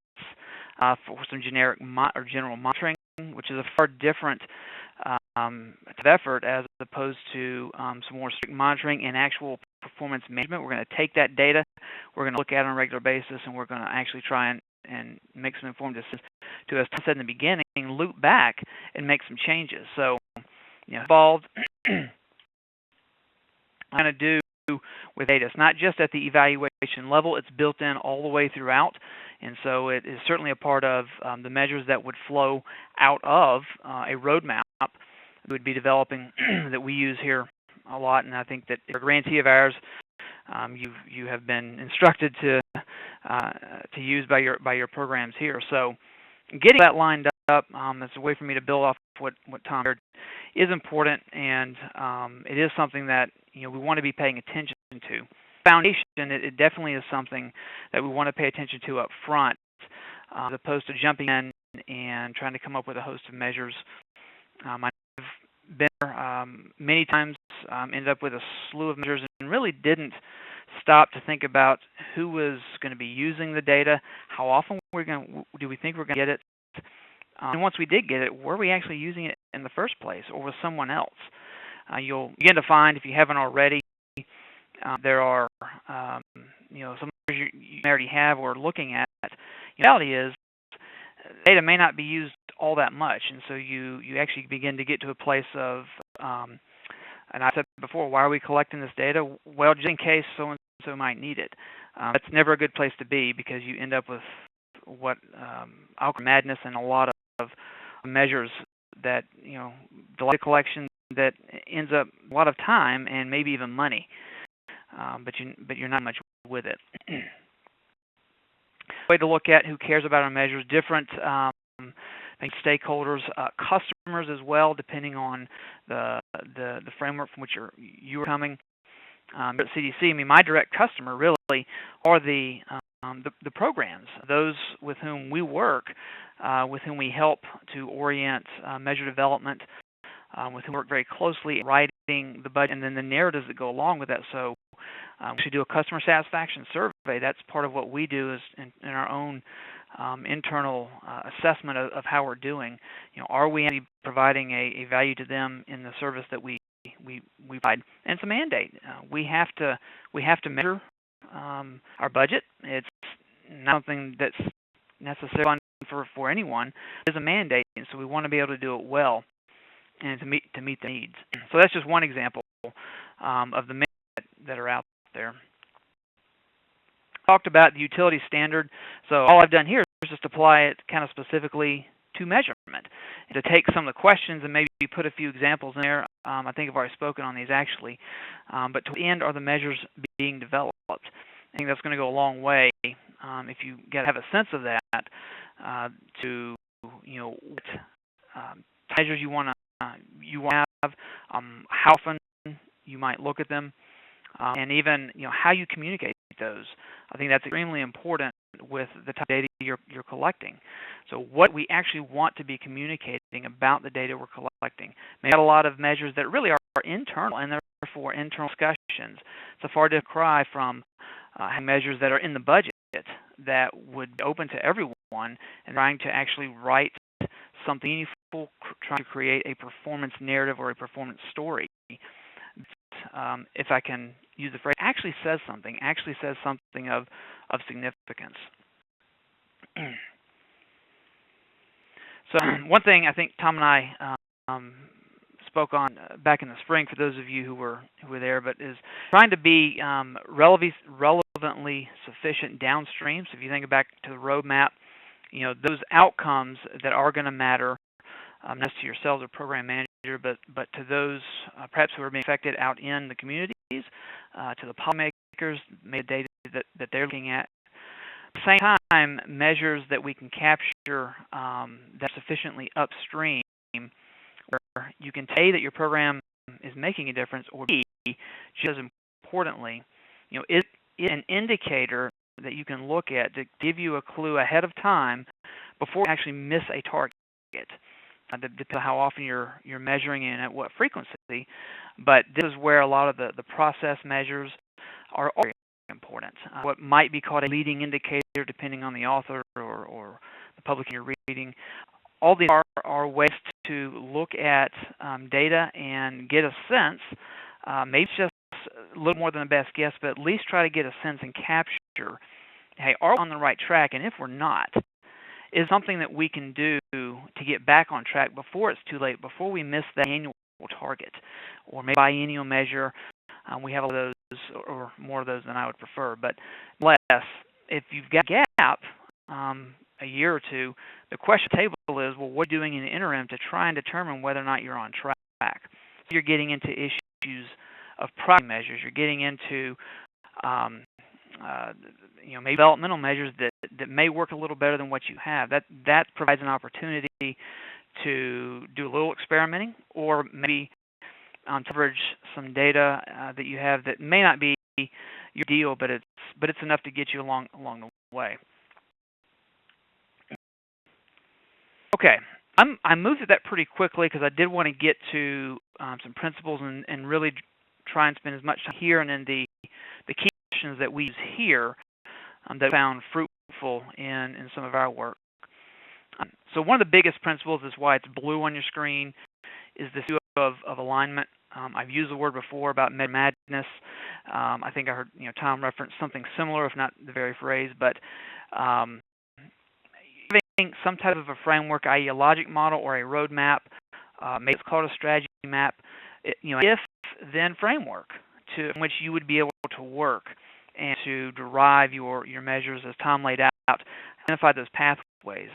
for some generic or general monitoring, which is a far different effort as opposed to some more strict monitoring and actual performance management. We're going to take that data, we're going to look at it on a regular basis, and we're going to actually try and make some informed decisions to, as Tom said in the beginning, loop back and make some changes. So, involved, I'm going to do with data. It's not just at the evaluation level, it's built in all the way throughout, and so it is certainly a part of the measures that would flow out of a roadmap we would be developing that we use here a lot. And I think that a grantee of ours, you have been instructed to use by your programs here. So getting that lined up, that's a way for me to build off what Tom shared, is important, and it is something that we want to be paying attention to. Foundation, it definitely is something that we want to pay attention to up front, as opposed to jumping in and trying to come up with a host of measures. I've been there many times, ended up with a slew of measures, and really didn't stop to think about who was going to be using the data, how often do we think we're going to get it, and once we did get it, were we actually using it in the first place, or was someone else? You'll begin to find, if you haven't already, there are some measures you already have or are looking at. The reality is, data may not be used all that much, and so you actually begin to get to a place of, and I said before, why are we collecting this data? Well, just in case so-and-so might need it. That's never a good place to be, because you end up with what I'll call madness and a lot of measures that, delay collection that ends up a lot of time and maybe even money, but you're not much with it. Way to look at who cares about our measures, different stakeholders, customers as well, depending on the framework from which you are coming. At CDC, my direct customer really are the programs, those with whom we work, with whom we help to orient measure development, with whom we work very closely in writing the budget and then the narratives that go along with that. So we should do a customer satisfaction survey. That's part of what we do is in our own internal assessment of how we're doing. Are we actually providing a value to them in the service that we provide? And it's a mandate. We have to measure our budget. It's not something that's necessarily fun for anyone. It's a mandate, and so we want to be able to do it well and to meet the needs. So that's just one example of the many that are out there. Talked about the utility standard. So all I've done here is just apply it kind of specifically to measurement, to take some of the questions and maybe put a few examples in there. I think I've already spoken on these actually, but to the end are the measures being developed. I think that's going to go a long way if you get to have a sense of that, to what measures you want to have, how often you might look at them, and even how you communicate those. I think that's extremely important with the type of data you're collecting. So what we actually want to be communicating about the data we're collecting. We've got a lot of measures that really are internal and therefore internal discussions. It's a far different cry from measures that are in the budget that would be open to everyone and trying to actually write something meaningful, trying to create a performance narrative or a performance story. If I can use the phrase, actually says something of significance. So one thing I think Tom and I spoke on back in the spring, for those of you who were there, but is trying to be relevantly sufficient downstream. So if you think back to the roadmap, those outcomes that are going to matter, not just to yourselves or program manager, but to those perhaps who are being affected out in the communities, to the policymakers, the data that they're looking at. At the same time, measures that we can capture that are sufficiently upstream, where you can say that your program is making a difference, or B, just as importantly, is an indicator that you can look at to give you a clue ahead of time before you actually miss a target. Depends on how often you're measuring and at what frequency, but this is where a lot of the process measures are very important. What might be called a leading indicator, depending on the author or the publication you're reading. All these are ways to look at data and get a sense, maybe it's just a little more than a best guess, but at least try to get a sense and capture, hey, are we on the right track? And if we're not, is something that we can do to get back on track before it's too late, before we miss that annual target, or maybe biennial measure. We have a lot of those, or more of those than I would prefer, but less. If you've got a gap, a year or two, the question on the table is, well, what are you doing in the interim to try and determine whether or not you're on track? So you're getting into issues of priority measures. You're getting into maybe developmental measures that may work a little better than what you have. That provides an opportunity to do a little experimenting, or maybe leverage some data that you have that may not be your deal, but it's enough to get you along the way. Okay, I moved through that pretty quickly because I did want to get to some principles and really try and spend as much time here and in the key questions that we use here that I found fruitful in some of our work. So one of the biggest principles is why it's blue on your screen, is this issue of alignment. I've used the word before about madness. I think I heard Tom reference something similar, if not the very phrase, but having some type of a framework, i.e. a logic model or a roadmap, maybe it's called a strategy map, if then framework in which you would be able to work and to derive your measures as Tom laid out, identify those pathways.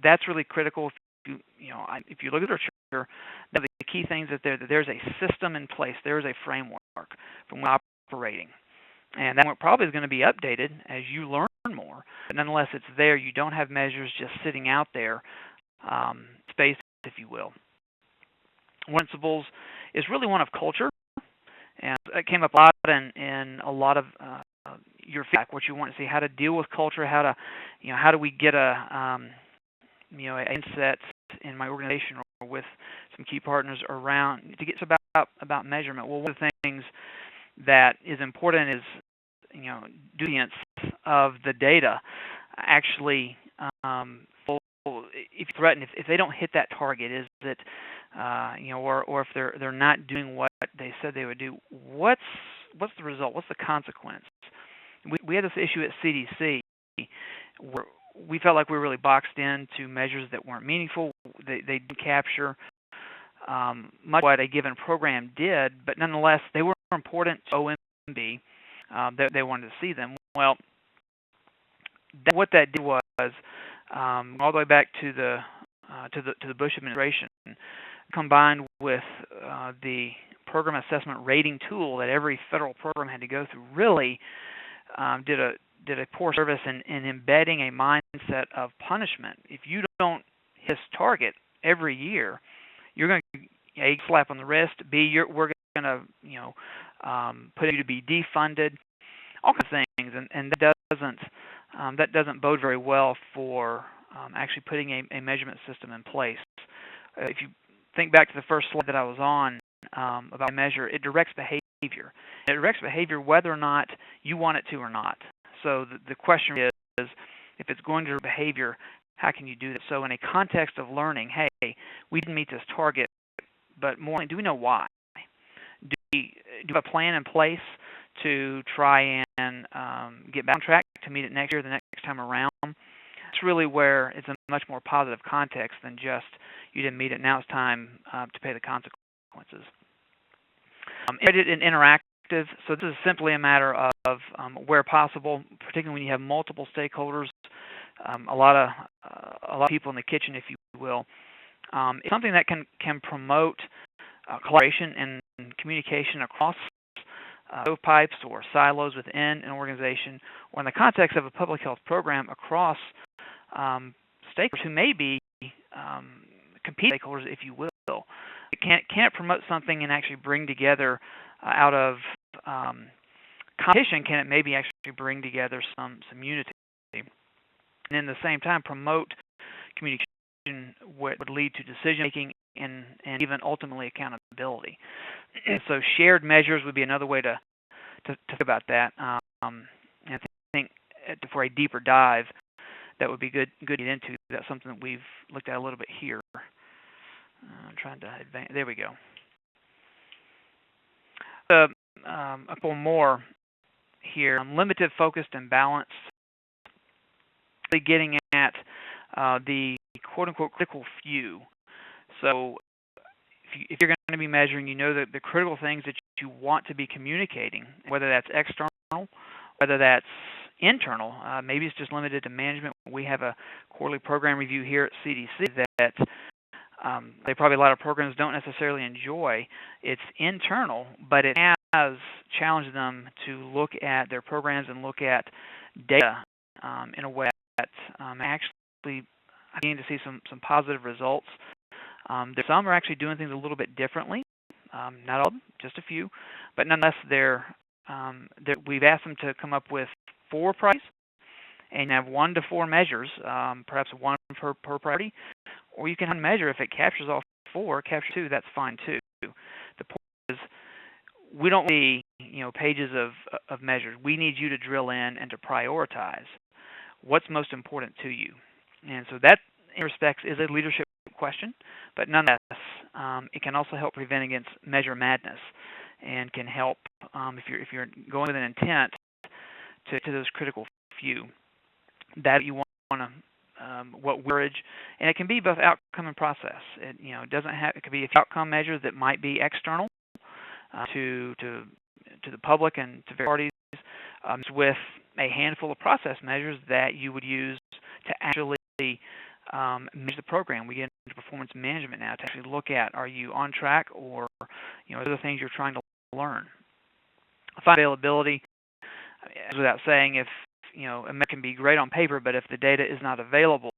That's really critical. If you look at literature, the key things that there's a system in place, there's a framework from which operating, and that probably is going to be updated as you learn more. But nonetheless, it's there. You don't have measures just sitting out there, space, if you will. One of the principles is really one of culture, and it came up a lot in a lot of your feedback. What you want to see, how to deal with culture, how do we get an inset in my organization or with some key partners around to get about measurement. Well, one of the things that is important is duence of the data. Actually, if they don't hit that target, is it or if they're not doing what they said they would do, what's the result? What's the consequence? We had this issue at CDC where we felt like we were really boxed into measures that weren't meaningful. They didn't capture much what a given program did, but nonetheless, they were important to OMB. They wanted to see them. Well, what that did was all the way back to the Bush administration, combined with the program assessment rating tool that every federal program had to go through, really did a poor service in embedding a mindset of punishment. If you don't hit this target every year, you're going to A, slap on the wrist, B, we're going to put you to be defunded, all kinds of things and that doesn't bode very well for actually putting a measurement system in place. If you think back to the first slide that I was on about measure, it directs behavior. It directs behavior whether or not you want it to or not. So the question is, if it's going to direct behavior, how can you do that? So in a context of learning, hey, we didn't meet this target, but more, do we know why? Do we have a plan in place to try and get back on track to meet it next year, the next time around? It's really where it's a much more positive context than just you didn't meet it, now it's time to pay the consequences. Edited and interactive, so this is simply a matter of where possible, particularly when you have multiple stakeholders, a lot of people in the kitchen, if you will. It's something that can promote collaboration and communication across stovepipes or silos within an organization, or in the context of a public health program across stakeholders who may be competing stakeholders, if you will. It can't promote something and actually bring together out of competition. Can it maybe actually bring together some unity, and in the same time promote communication, what would lead to decision making and even ultimately accountability. So shared measures would be another way to think about that. And I think for a deeper dive, that would be good to get into. That's something that we've looked at a little bit here. I'm trying to advance. There we go. A couple more here. Limited, focused, and balanced. Getting at the quote-unquote critical few. So if you're going to be measuring, you know the critical things that you want to be communicating, whether that's external, whether that's internal. Maybe it's just limited to management. We have a quarterly program review here at CDC that they probably a lot of programs don't necessarily enjoy. It's internal, but it has challenged them to look at their programs and look at data in a way that actually beginning to see some positive results. Some are actually doing things a little bit differently. Not all, just a few, but nonetheless, we've asked them to come up with 4 priorities and have 1 to 4 measures, perhaps 1 per priority, or you can measure if it captures all 4, capture 2, that's fine too. The point is, we don't need pages of measures. We need you to drill in and to prioritize what's most important to you. And so that, in respects, is a leadership question, but nonetheless, it can also help prevent against measure madness, and can help if you're going with an intent to those critical few that you want to what courage, and it can be both outcome and process. It doesn't have. It could be outcome measures that might be external to the public and to various parties, with a handful of process measures that you would use to actually manage the program. We get into performance management now to actually look at, are you on track, or other things you're trying to learn. Availability, without saying, if it can be great on paper, but if the data is not available,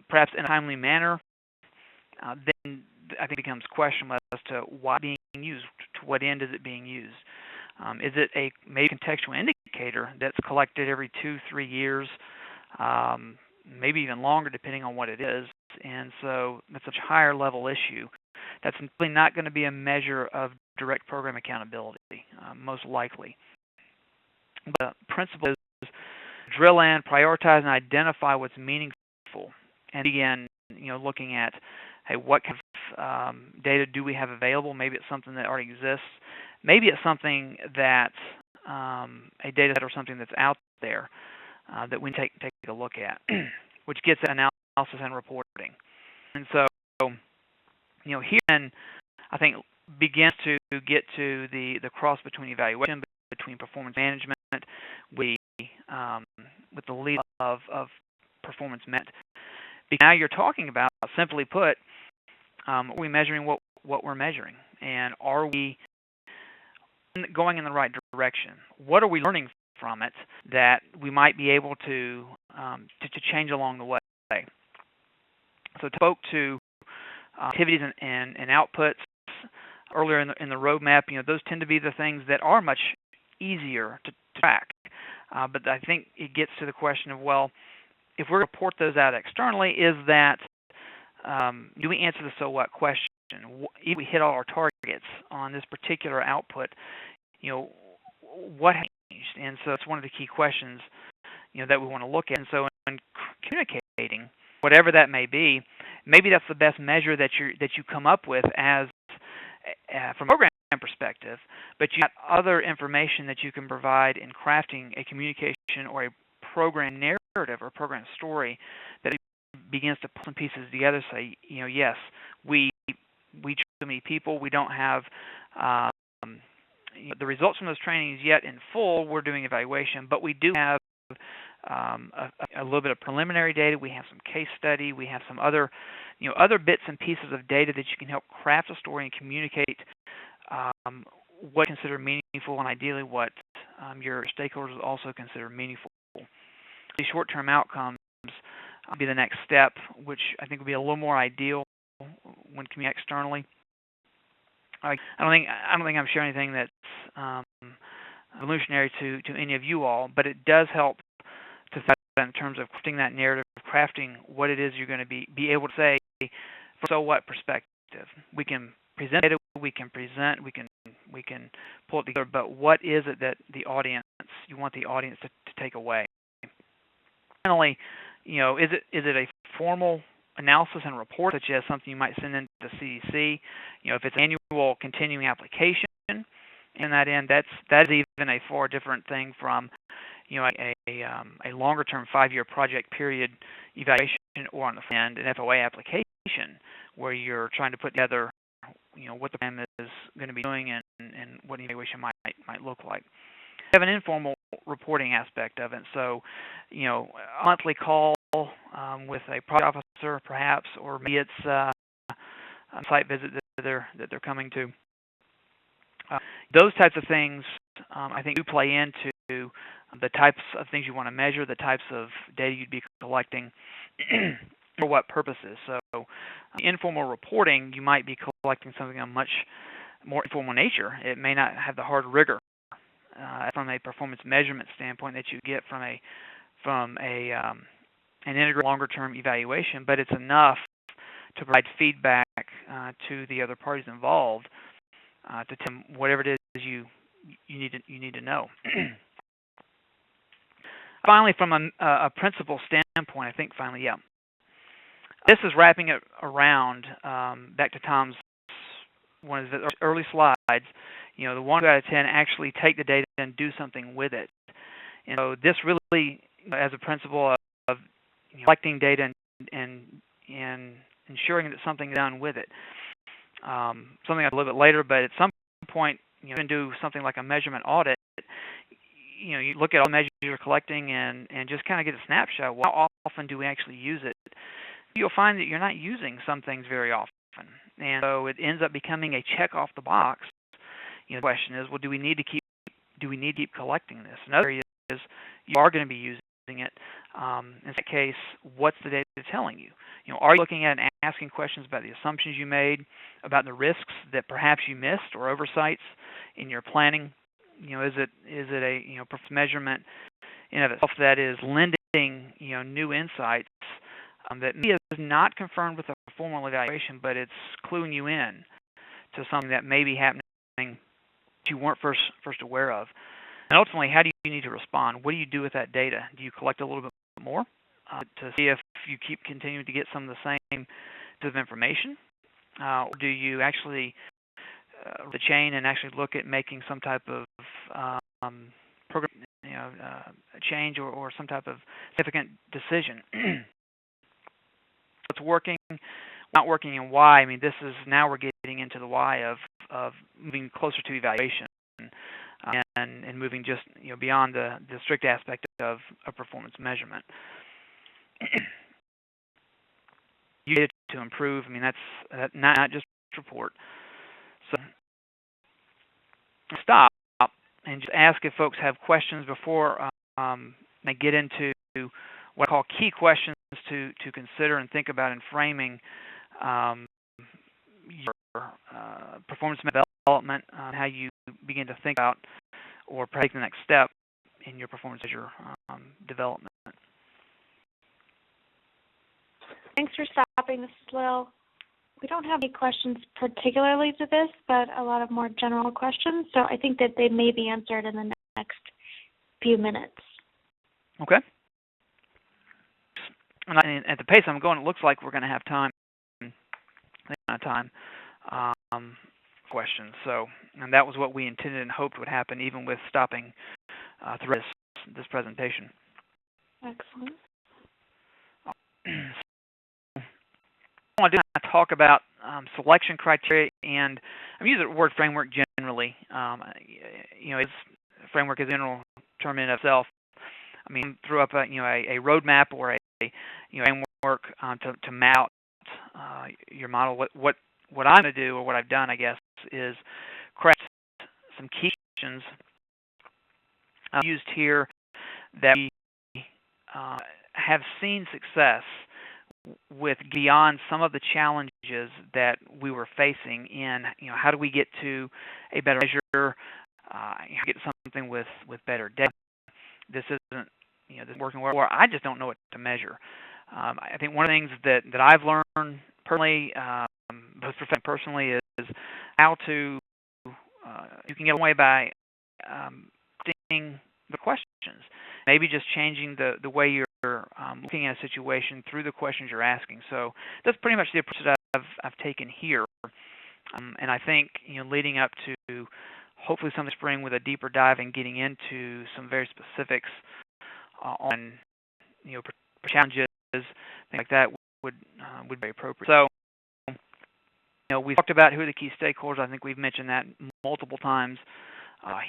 perhaps in a timely manner, then I think it becomes questionable as to why it's being used, to what end is it being used. Is it a maybe contextual indicator that's collected every 2-3 years, maybe even longer, depending on what it is? And so that's a higher level issue. That's simply not going to be a measure of direct program accountability, most likely. The principle is drill in, prioritize, and identify what's meaningful. And again, looking at, hey, what kind of data do we have available? Maybe it's something that already exists. Maybe it's something that a data set or something that's out there that we take a look at, which gets at analysis and reporting. And so, here, I think, begins to get to the cross between evaluation, between performance management, with the lead of performance management. Because now you're talking about, simply put, are we measuring what we're measuring, and are we going in the right direction? What are we learning from it that we might be able to change along the way? So I spoke to activities and outputs earlier in the roadmap. Those tend to be the things that are much easier to track. But I think it gets to the question of, well, if we're going to report those out externally, is that, do we answer the so what question? If we hit all our targets on this particular output, what changed? And so it's one of the key questions, that we want to look at. And so in communicating, whatever that may be, maybe that's the best measure that you come up with as from a program perspective, but you have other information that you can provide in crafting a communication or a program narrative or program story that begins to put some pieces together. Say, yes, we too many people. We don't have the results from those trainings yet in full. We're doing evaluation, but we do have a little bit of preliminary data. We have some case study. We have some other bits and pieces of data that you can help craft a story and communicate what you consider meaningful, and ideally what your stakeholders also consider meaningful. These short-term outcomes will be the next step, which I think would be a little more ideal when communicating externally. I don't think I'm sharing anything that's revolutionary to any of you all, but it does help to think in terms of crafting that narrative, crafting what it is you're going to be able to say from a so what perspective. We can present data, we can pull it together, but what is it that you want the audience to take away? Finally, is it a formal analysis and report, such as something you might send into the CDC? If it's an annual continuing application, in that end, that's even a far different thing from a longer-term 5-year project period evaluation, or on the front end, an FOA application, where you're trying to put together what the plan is going to be doing and what the evaluation might look like. We have an informal reporting aspect of it, so a monthly call with a project officer, perhaps, or maybe it's a site visit that they're coming to. Those types of things, I think, do play into the types of things you want to measure, the types of data you'd be collecting, for what purposes. So, informal reporting, you might be collecting something of much more informal nature. It may not have the hard rigor from a performance measurement standpoint that you get from an integrated longer-term evaluation, but it's enough to provide feedback to the other parties involved to tell them whatever it is you need to know. Finally, from a principal standpoint, I think this is wrapping it around back to Tom's one of the early slides. The 1 out of 10 actually take the data and do something with it. And so this really, as a principle of collecting data and ensuring that something is done with it. Something a little bit later, but at some point, you can do something like a measurement audit. You look at all the measures you're collecting and just kind of get a snapshot. Well, how often do we actually use it? You'll find that you're not using some things very often, and so it ends up becoming a check off the box. The question is, well, do we need to keep collecting this? Another area is you are going to be using it. In that case, what's the data telling you? Are you looking at and asking questions about the assumptions you made, about the risks that perhaps you missed or oversights in your planning? Is it a performance measurement in of itself that is lending new insights that maybe is not confirmed with a formal evaluation, but it's cluing you in to something that may be happening that you weren't first aware of? And ultimately, how do you need to respond? What do you do with that data? Do you collect a little bit more to see if you keep continuing to get some of the same bits of information? Or do you actually the chain and actually look at making some type of program, change or some type of significant decision? What's working, not working, and why? I mean, this is now we're getting into the why of moving closer to evaluation and moving just beyond the strict aspect of performance measurement. You need to improve. I mean, that's not just report. So stop and just ask if folks have questions before I get into what I call key questions to consider and think about in framing your performance development, how you begin to think about or take the next step in your performance measure development. Thanks for stopping, Mrs. Lill. We don't have any questions particularly to this, but a lot of more general questions, so I think that they may be answered in the next few minutes. Okay. And at the pace I'm going, it looks like we're going to have time. Questions. So, and that was what we intended and hoped would happen, even with stopping through this presentation. Excellent. I want to talk about selection criteria, and I'm using the word framework generally. It's framework is a general term in itself. I mean, threw up a roadmap or a framework to map out your model. What I'm going to do, or what I've done, I guess, is craft some key questions used here that we have seen success with beyond some of the challenges that we were facing in, how do we get to a better measure, get something with better data. This isn't, this is working well, or I just don't know what to measure. I think one of the things that I've learned personally, both personally, is how to, you can get away by seeing the questions. Maybe just changing the way you're looking at a situation through the questions you're asking. So that's pretty much the approach that I've taken here. And I think, leading up to hopefully some spring with a deeper dive and getting into some very specifics on, challenges, things like that would be very appropriate. So, we talked about who are the key stakeholders. I think we've mentioned that multiple times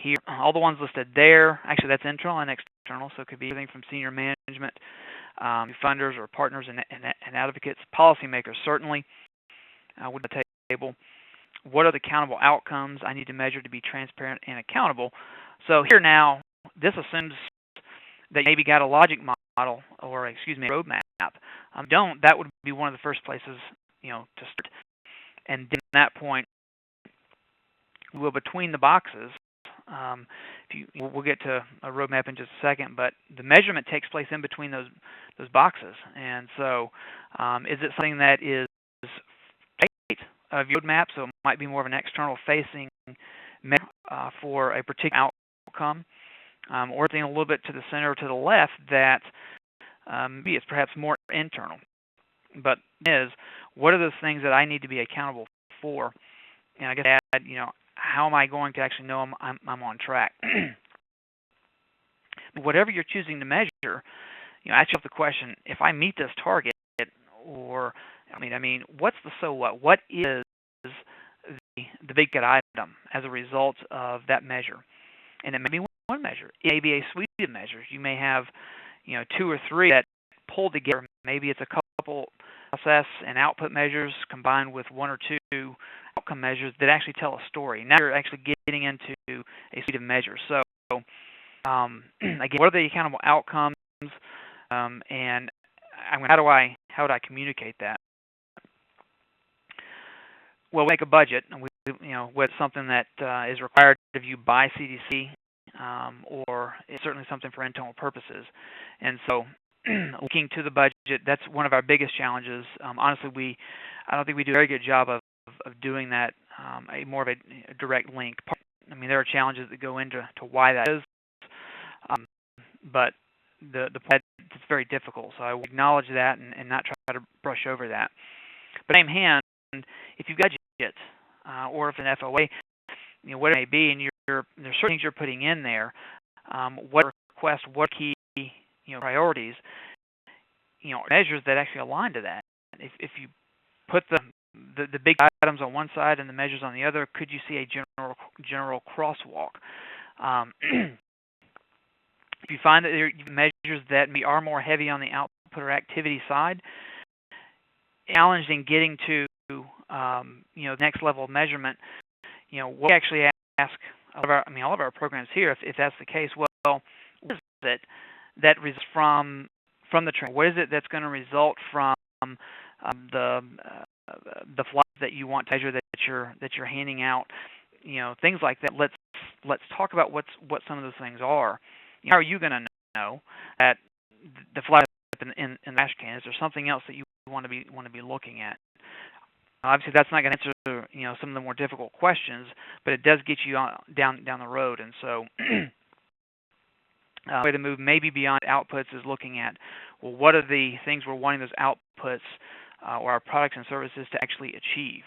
here. All the ones listed there, actually that's internal and external, so it could be anything from senior management, funders or partners and advocates, policymakers certainly would be the table. What are the accountable outcomes I need to measure to be transparent and accountable? So here now, this assumes that you maybe got a logic model or, a roadmap. That would be one of the first places, to start. And then at that point, between the boxes, we'll get to a roadmap in just a second, but the measurement takes place in between those boxes. And so, is it something that is of your roadmap, so it might be more of an external facing measure for a particular outcome, or something a little bit to the center or to the left that maybe it's perhaps more internal. But what are those things that I need to be accountable for? And I guess add, how am I going to actually know I'm on track? Whatever you're choosing to measure, ask yourself the question: if I meet this target, or what's the so what? What is the big ticket item as a result of that measure? And it may be one measure. It may be a suite of measures. You may have, 2 or 3 that pull together. Maybe it's a couple process and output measures combined with 1 or 2 outcome measures that actually tell a story. Now you're actually getting into a suite of measures. So, again, what are the accountable outcomes, and how would I communicate that? Well, we make a budget, and with something that is required of you by CDC, or it's certainly something for internal purposes. And so, looking to the budget, that's one of our biggest challenges. Honestly, I don't think we do a very good job of doing that, more of a direct link. There are challenges that go into why that is, but the point, it's very difficult. So I will acknowledge that and not try to brush over that. But on the same hand, if you've got a budget, or if an FOA, what it may be, and there's certain things you're putting in there, what requests, what key priorities, measures that actually align to that. If you put the big items on one side and the measures on the other, could you see a general crosswalk? If you find that there are measures that are more heavy on the output or activity side, challenged in getting to the next level of measurement, we actually ask all of our programs here, if that's the case, well, what is it that results from the trend? What is it that's going to result from the flights that you want to measure that you're handing out? things like that. Let's talk about what some of those things are. How are you going to know that the fly in the trash can? Is there something else that you want to be looking at? Obviously, that's not going to answer some of the more difficult questions, but it does get you down the road. And so, a way to move maybe beyond outputs is looking at, well, what are the things we're wanting those outputs or our products and services to actually achieve?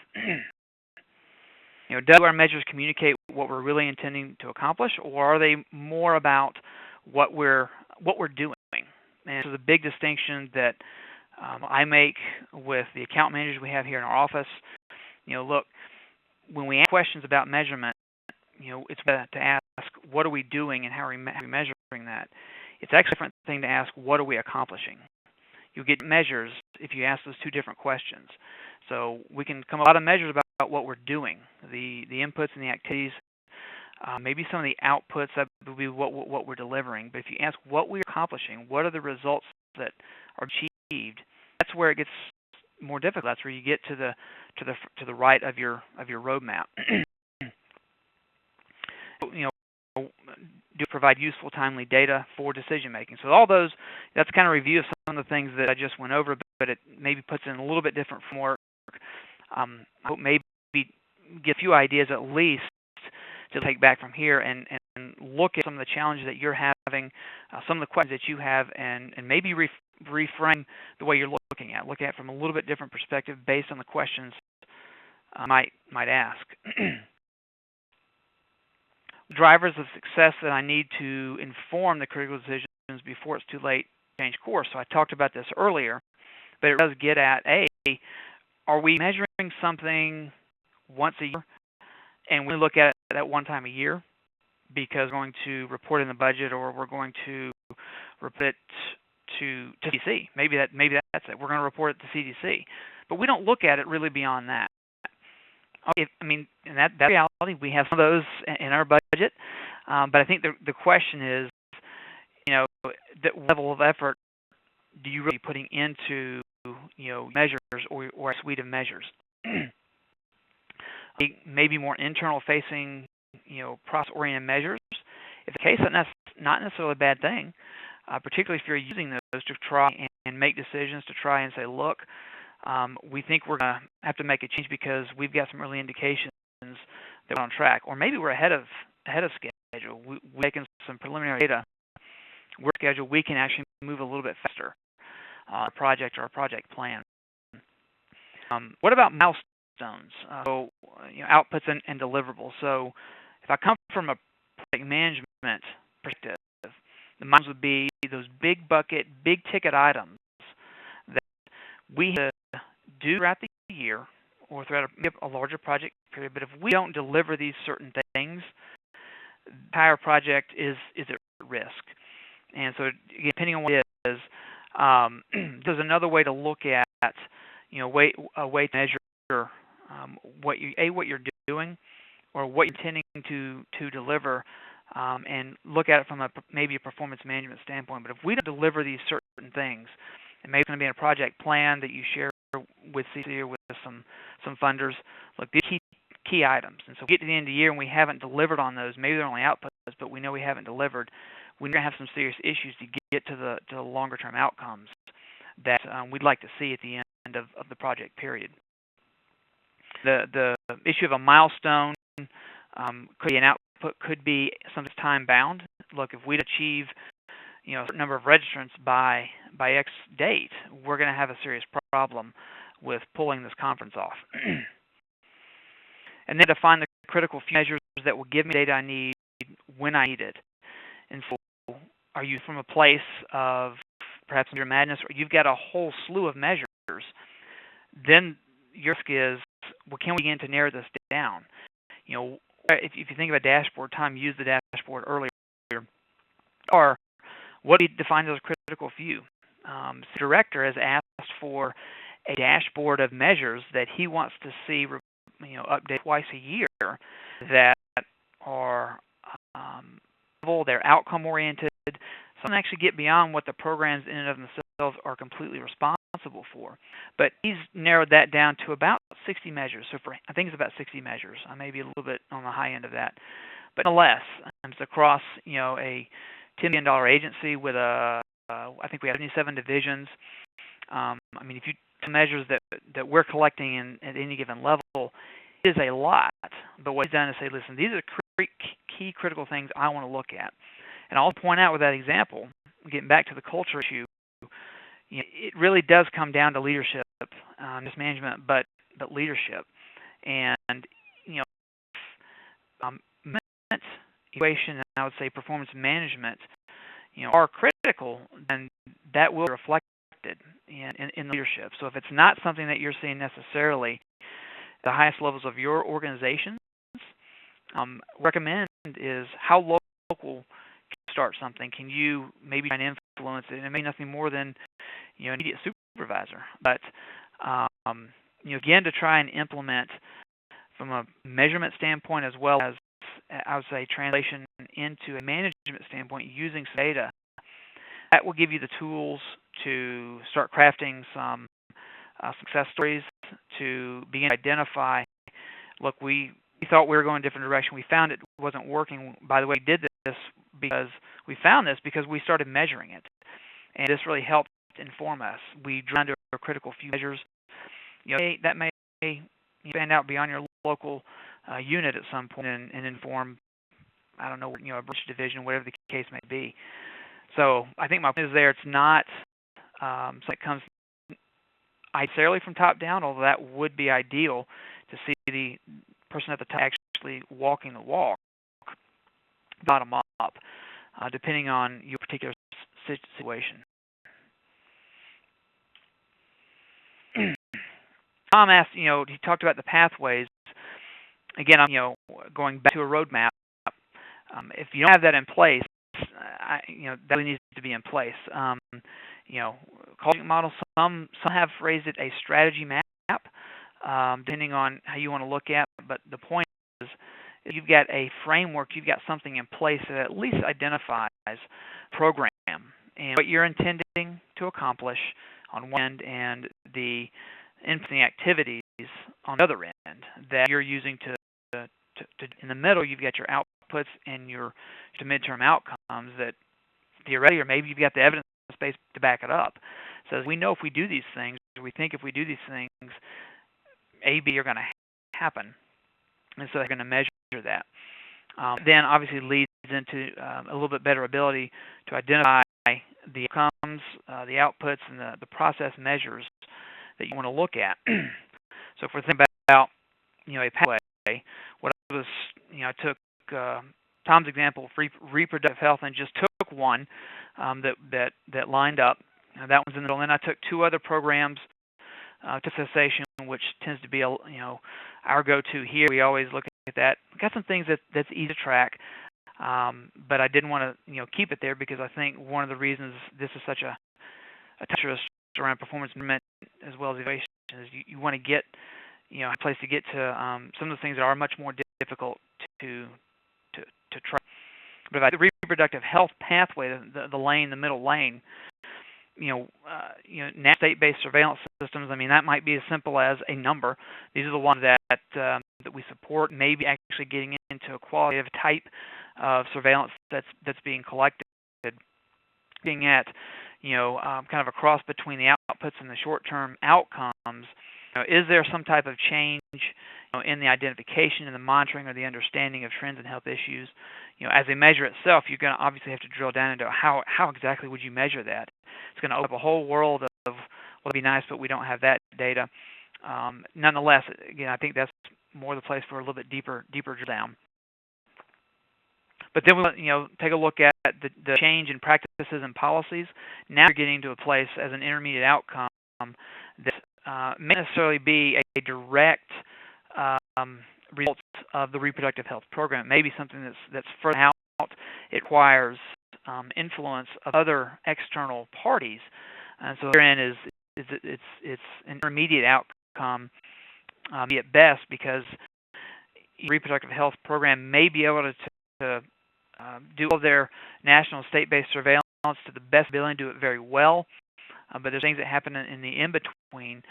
Do our measures communicate what we're really intending to accomplish, or are they more about what we're doing? And so the big distinction that I make with the account managers we have here in our office, look, when we ask questions about measurement, it's better to ask, what are we doing and how are we measuring that? It's actually a different thing to ask, what are we accomplishing? You'll get measures if you ask those two different questions. So we can come up with a lot of measures about what we're doing, the inputs and the activities, maybe some of the outputs that will be what we're delivering. But if you ask what we're accomplishing, what are the results that are achieved, that's where it gets more difficult. That's where you get to the right of your roadmap. Do provide useful, timely data for decision making. So all those, that's kind of a review of some of the things that I just went over, but it maybe puts in a little bit different framework. I hope maybe get a few ideas at least to take back from here and look at some of the challenges that you're having, some of the questions that you have, and maybe reframe the way you're looking at it from a little bit different perspective based on the questions I might ask. Drivers of success that I need to inform the critical decisions before it's too late to change course. So I talked about this earlier, but it does get at, are we measuring something once a year and we look at it at one time a year because we're going to report in the budget or we're going to report it to CDC? Maybe that's it. We're going to report it to CDC. But we don't look at it really beyond that. In that reality, we have some of those in our budget, but I think the question is, that level of effort do you really putting into, measures or a suite of measures? Maybe more internal-facing, process-oriented measures. If the case, that's not necessarily a bad thing, particularly if you're using those to try and make decisions to try and say, look, we think we're going to have to make a change because we've got some early indications that we're on track, or maybe we're ahead of schedule. We've taken some preliminary data. We're scheduled. We can actually move a little bit faster on a project or a project plan. What about milestones? Outputs and deliverables. So if I come from a project management perspective, the milestones would be those big bucket, big ticket items that we have to do throughout the year or throughout a larger project period. But if we don't deliver these certain things, the entire project is at risk. And so, depending on what it is, there's another way to look at, a way to measure what you're doing or what you're intending to deliver, and look at it from maybe a performance management standpoint. But if we don't deliver these certain things, and maybe it's going to be in a project plan that you share with CC or with some funders, look, these key items. And so we get to the end of the year and we haven't delivered on those. Maybe they're only outputs, but we know we haven't delivered. We're going to have some serious issues to get to the longer term outcomes that we'd like to see at the end of the project period. The issue of a milestone could be an output, could be something that's time bound. Look, if we achieve a certain number of registrants by X date, we're going to have a serious problem with pulling this conference off. And then define the critical few measures that will give me the data I need when I need it. And so, are you from a place of perhaps your madness, or you've got a whole slew of measures? Then your risk is, well, can we begin to narrow this down? If you think of a dashboard, Tom used the dashboard earlier, or what do you define as a critical few? The director has asked for a dashboard of measures that he wants to see updated twice a year that are they're outcome oriented. Some actually get beyond what the programs in and of themselves are completely responsible responsible for. But he's narrowed that down to about 60 measures. So I think it's about 60 measures. I may be a little bit on the high end of that. But nonetheless, it's across a $10 million agency with I think we have 77 divisions. I mean, if you measures that we're collecting at any given level, it is a lot. But what he's done is say, listen, these are key critical things I want to look at. And I'll point out with that example, getting back to the culture issue, it really does come down to leadership, just management, but leadership. And evaluation, and I would say performance management, are critical, then that will be reflected in leadership. So if it's not something that you're seeing necessarily at the highest levels of your organizations, recommend is how local can you start something? Can you maybe try and influence it? And it may be nothing more than an immediate supervisor, but again, to try and implement from a measurement standpoint as well as I would say translation into a management standpoint using some data, that will give you the tools to start crafting some success stories, to begin to identify, look, we thought we were going a different direction. We found it wasn't working. By the way, we did this because we found this because we started measuring it. And this really helped inform us. We drew down to a critical few measures. That may expand out beyond your local unit at some point and inform, I don't know, a branch division, whatever the case may be. So I think my point is there. It's not something that comes necessarily from top down, although that would be ideal to see the person at the top actually walking the walk, bottom up, depending on your particular situation. Tom asked, he talked about the pathways. Again, I'm, going back to a roadmap. If you don't have that in place, that really needs to be in place. Culture model, some have phrased it a strategy map, depending on how you want to look at it. But the point is, you've got a framework, you've got something in place that at least identifies program and what you're intending to accomplish on one end and the influencing activities on the other end that you're using to in the middle, you've got your outputs and your midterm outcomes that theoretically, or maybe you've got the evidence base to back it up. So we know if we do these things, or we think if we do these things, A, B are going to happen. And so they're going to measure that. Then obviously leads into a little bit better ability to identify the outcomes, the outputs, and the process measures that you want to look at. So if we're thinking about, a pathway, what I was, I took Tom's example of reproductive health and just took one that lined up. That one's in the middle. And then I took two other programs to cessation, which tends to be our go-to here. We always look at that. Got some things that's easy to track, but I didn't want to keep it there because I think one of the reasons this is such a touch around performance management as well as evaluation is you want to get a place to get to some of the things that are much more difficult to track. But if the reproductive health pathway, the middle lane, now state-based surveillance systems, that might be as simple as a number. These are the ones that we support, maybe actually getting into a qualitative type of surveillance that's being collected, being at kind of a cross between the outputs and the short-term outcomes. Is there some type of change in the identification and the monitoring or the understanding of trends and health issues? As a measure itself, you're going to obviously have to drill down into how exactly would you measure that. It's going to open up a whole world of, well, it'd be nice, but we don't have that data. Nonetheless, again, I think that's more the place for a little bit deeper drill down. But then we take a look at the change in practices and policies. Now you're getting to a place as an intermediate outcome that may necessarily be a direct result of the reproductive health program. It may be something that's further out. It requires influence of other external parties, and so therein is it's an intermediate outcome, be at best, because the reproductive health program may be able to do all their national state-based surveillance to the best ability, do it very well, but there's things that happen in the in-between,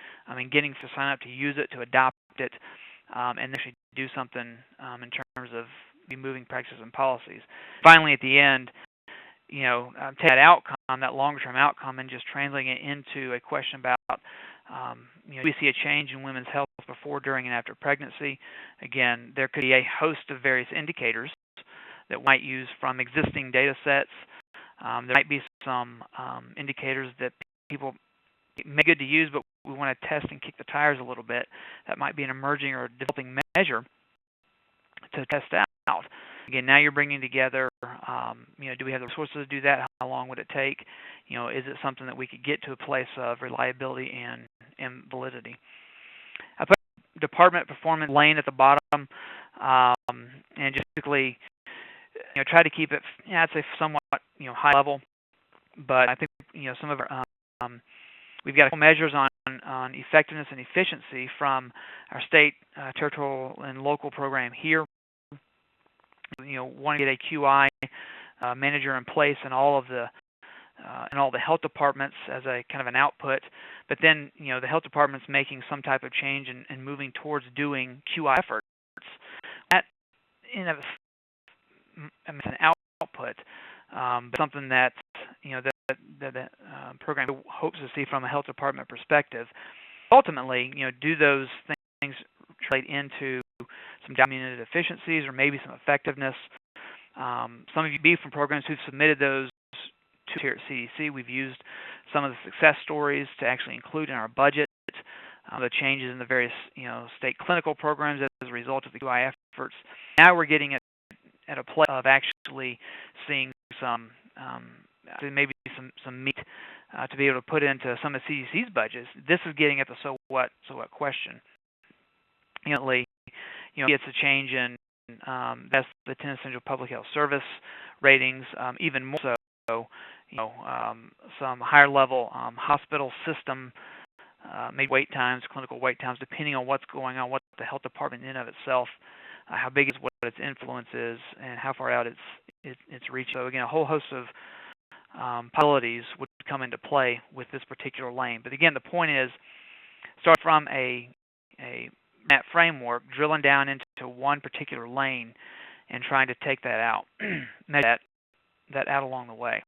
getting to sign up to use it, to adopt it, and actually do something in terms of removing practices and policies. Finally, at the end, take that outcome, that longer-term outcome, and just translating it into a question about, do we see a change in women's health before, during, and after pregnancy? Again, there could be a host of various indicators that we might use from existing data sets. There might be some indicators that people may be good to use, but we want to test and kick the tires a little bit. That might be an emerging or developing measure to test out. Again, now you're bringing together, do we have the resources to do that? How long would it take? Is it something that we could get to a place of reliability and validity? I put department performance lane at the bottom, and just basically, try to keep it, I'd say somewhat, high level. But I think, some of our, we've got measures on effectiveness and efficiency from our state, territorial, and local program here. Want to get a QI manager in place in all the health departments as a kind of an output, but then the health department's making some type of change and moving towards doing QI efforts. That in of an output, but something that the program hopes to see from a health department perspective. Ultimately, do those things translate into some documented efficiencies or maybe some effectiveness? Some of you be from programs who've submitted those to here at CDC. We've used some of the success stories to actually include in our budget the changes in the various state clinical programs as a result of the QI efforts. Now we're getting at a place of actually seeing some maybe some meat to be able to put into some of CDC's budgets. This is getting at the so what question. It's a change in that's the 10 essential public health service ratings, even more so, some higher level hospital system maybe wait times, clinical wait times, depending on what's going on, what the health department in and of itself, how big is what its influence is, and how far out it's reach. So again, a whole host of possibilities would come into play with this particular lane. But again, the point is, start from that framework, drilling down into one particular lane, and trying to take that out, measure that out along the way.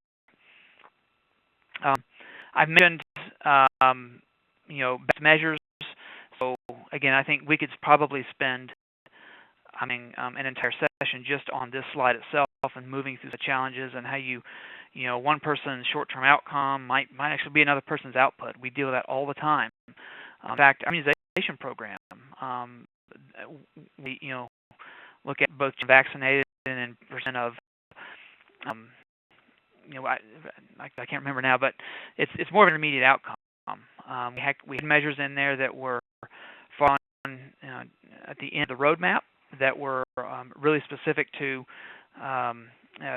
I've mentioned, best measures. So again, I think we could probably spend, an entire session just on this slide itself and moving through the challenges and how one person's short-term outcome might actually be another person's output. We deal with that all the time. In fact, our immunization program, we look at both vaccinated and percent of, I can't remember now, but it's more of an immediate outcome. We had measures in there that were far on, at the end of the roadmap that were really specific to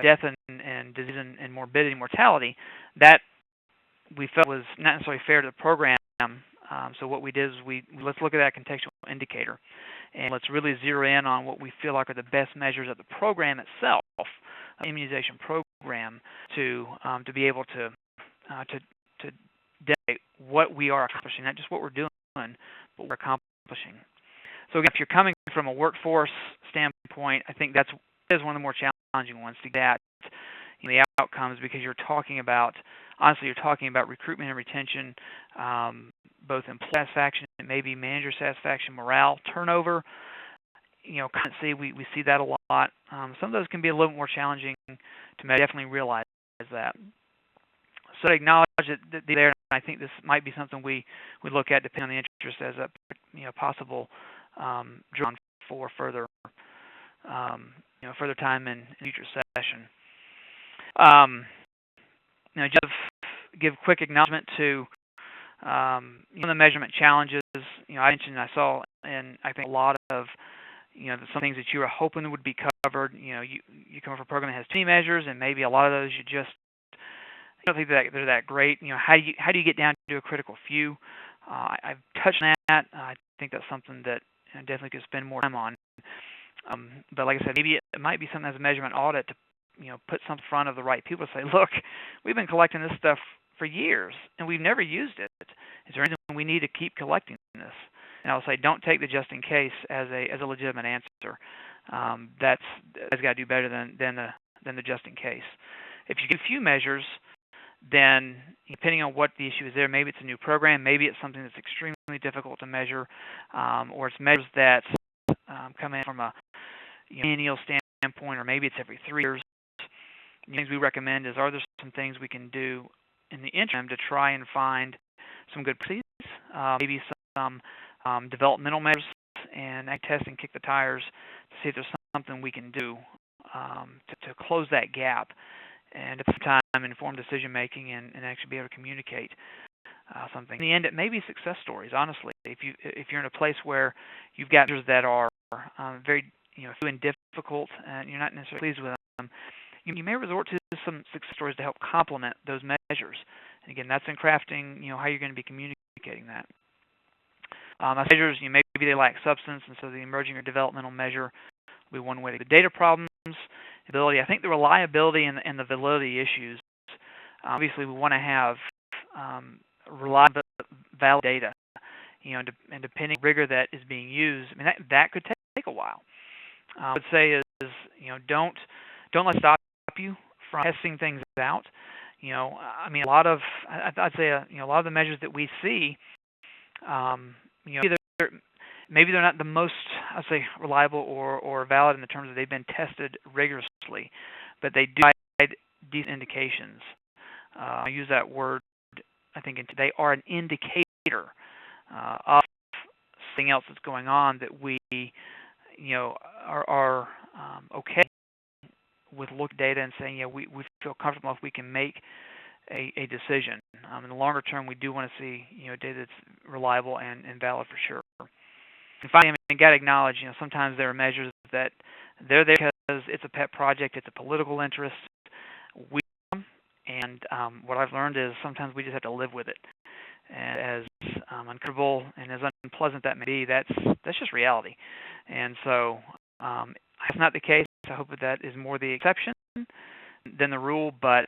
death and disease and morbidity and mortality that we felt was not necessarily fair to the program. So what we did is let's look at that contextual indicator, and let's really zero in on what we feel like are the best measures of the program itself, immunization program, to be able to demonstrate what we are accomplishing, not just what we're doing, but what we're accomplishing. So again, if you're coming from a workforce standpoint, I think that is one of the more challenging ones to get at the outcomes, because you're talking about recruitment and retention, both employee satisfaction, and maybe manager satisfaction, morale, turnover. Constantly we see that a lot. Some of those can be a little more challenging to definitely realize that. So to acknowledge that there, and I think this might be something we look at depending on the interest as a possible drawn for further further time in future session. Just give quick acknowledgement to the measurement challenges. I mentioned I saw, and I think a lot of some things that you were hoping would be covered. You come from a program that has 20 measures, and maybe a lot of those you don't think that they're that great. How do you get down to a critical few? I've touched on that. I think that's something that I definitely could spend more time on. But like I said, maybe it might be something as a measurement audit to put some in front of the right people to say, look, we've been collecting this stuff for years, and we've never used it. Is there any reason we need to keep collecting this? And I'll say, don't take the just in case as a legitimate answer. That's got to do better than the just in case. If you get a few measures, then depending on what the issue is there, maybe it's a new program, maybe it's something that's extremely difficult to measure, or it's measures that come in from a annual standpoint, or maybe it's every 3 years. The things we recommend is, are there some things we can do in the interim to try and find some good practices, maybe some developmental measures, and test and kick the tires to see if there's something we can do to close that gap, and at the same time inform decision making and actually be able to communicate something. In the end, it may be success stories. Honestly, if you're in a place where you've got measures that are very few and difficult, and you're not necessarily pleased with them, you may resort to some success stories to help complement those measures. And again, that's in crafting how you're going to be communicating that. Measures, maybe they lack substance, and so the emerging or developmental measure will be one way. The data problems, ability. I think the reliability and the validity issues. Obviously, we want to have reliable, valid data. And depending on the rigor that is being used, that could take a while. I would say is don't let it stop you from testing things out. A lot of I'd say a lot of the measures that we see, maybe they're not the most, I'd say, reliable or valid in the terms that they've been tested rigorously, but they do provide decent indications. I use that word, I think, they are an indicator of something else that's going on that we, are okay with look data and saying, we feel comfortable if we can make a decision. In the longer term, we do want to see data that's reliable and valid for sure. And finally, I got to acknowledge, sometimes there are measures that they're there because it's a pet project, it's a political interest. And what I've learned is sometimes we just have to live with it. And as uncomfortable and as unpleasant that may be, that's just reality. And so it's not the case. I hope that is more the exception than the rule. But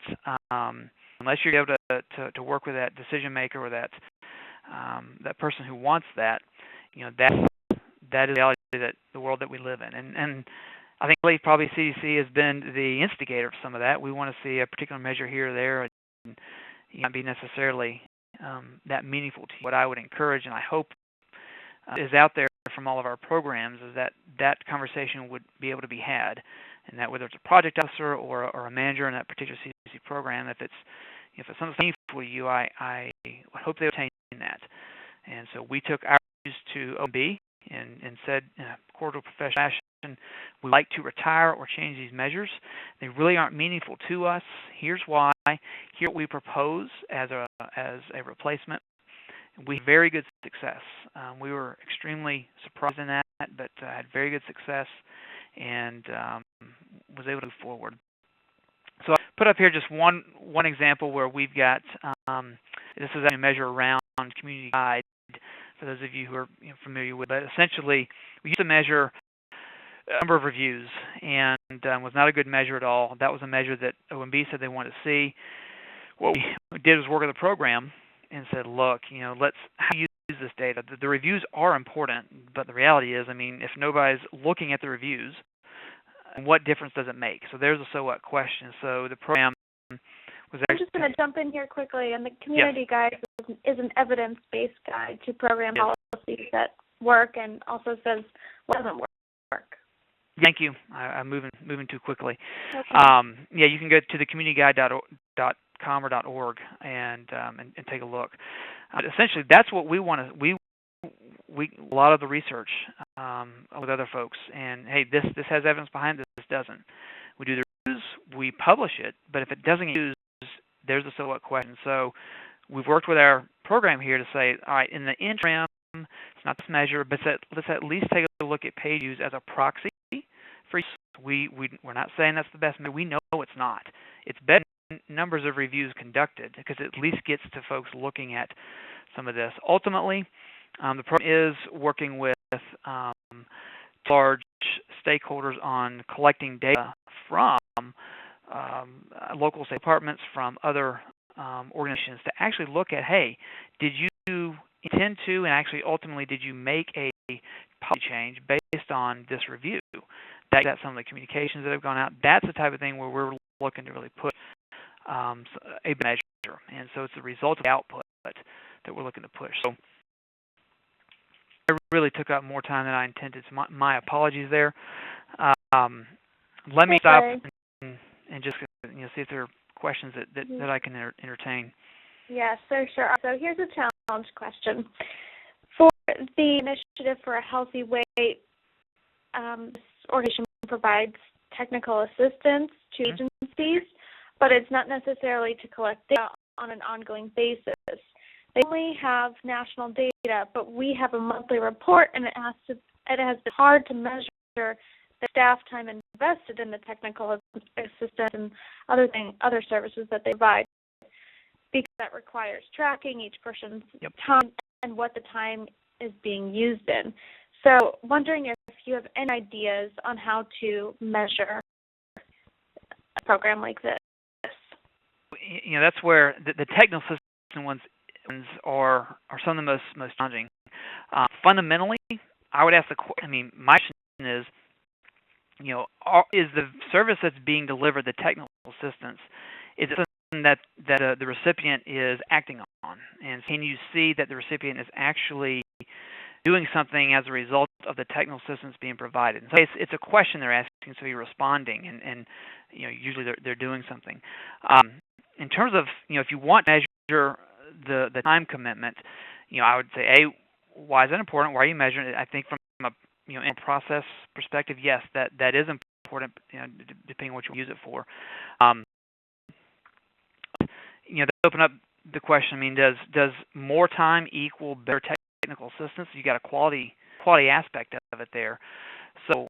unless you're able to work with that decision maker or that person who wants that, that is the reality that the world that we live in. And I think probably CDC has been the instigator of some of that. We want to see a particular measure here or there, and not be necessarily that meaningful to you. What I would encourage, and I hope is out there from all of our programs, is that conversation would be able to be had, and that whether it's a project officer or a manager in that particular CDC program, if it's something meaningful to you, I would hope they would obtain that. And so we took our views to OMB and said, in a cordial professional fashion, we like to retire or change these measures. They really aren't meaningful to us. Here's why. Here what we propose as a replacement. We had very good success. We were extremely surprised in that, but had very good success and was able to move forward. So I put up here just one example where we've got, this is a measure around community guide, for those of you who are familiar with it. Essentially, we used to measure a number of reviews, and was not a good measure at all. That was a measure that OMB said they wanted to see. What we did was work with the program and said, look, let's how do you use this data. The reviews are important, but the reality is, if nobody's looking at the reviews, what difference does it make? So there's a so what question. So the program was actually... I'm just going to jump in here quickly, and the community guide is an evidence-based guide to program policies that work, and also says what doesn't work. Thank you. I'm moving too quickly. Okay. You can go to the communityguide.com or .org and take a look. Essentially, that's what we want to. We a lot of the research with other folks, and hey, this has evidence behind it. This doesn't. We do the reviews, we publish it, but if it doesn't get used, there's a so what question. So we've worked with our program here to say, all right, in the interim, it's not this measure, but let's at least take a look at page views as a proxy for use. We're not saying that's the best measure. We know it's not. It's better than numbers of reviews conducted because it at least gets to folks looking at some of this. Ultimately, the program is working with large stakeholders on collecting data from local state departments, from other organizations to actually look at, hey, did you intend to, and actually ultimately did you make a policy change based on this review? That's some of the communications that have gone out. That's the type of thing where we're looking to really put a measure, and so it's the result of the output that we're looking to push. So I really took up more time than I intended, so my apologies there. Let me stop and just see if there are questions that I can entertain. Yes, sure. So here's a challenge question. For the Initiative for a Healthy Weight, this organization provides technical assistance to agencies, but it's not necessarily to collect data on an ongoing basis. They only have national data, but we have a monthly report, and it has been hard to measure the staff time invested in the technical assistance and other services that they provide, because that requires tracking each person's time and what the time is being used in. So wondering if you have any ideas on how to measure a program like this. That's where the technical assistance ones are some of the most challenging. Fundamentally, I would ask my question is, is the service that's being delivered, the technical assistance, is it something that the recipient is acting on? And can you see that the recipient is actually doing something as a result of the technical assistance being provided? And so it's a question they're asking, so you're responding, and usually they're doing something. In terms of, if you want to measure the time commitment, I would say, why is that important? Why are you measuring it? I think from a in a process perspective, yes, that is important, depending on what you use it for. To open up the question, does more time equal better technical assistance? You got a quality aspect of it there. So,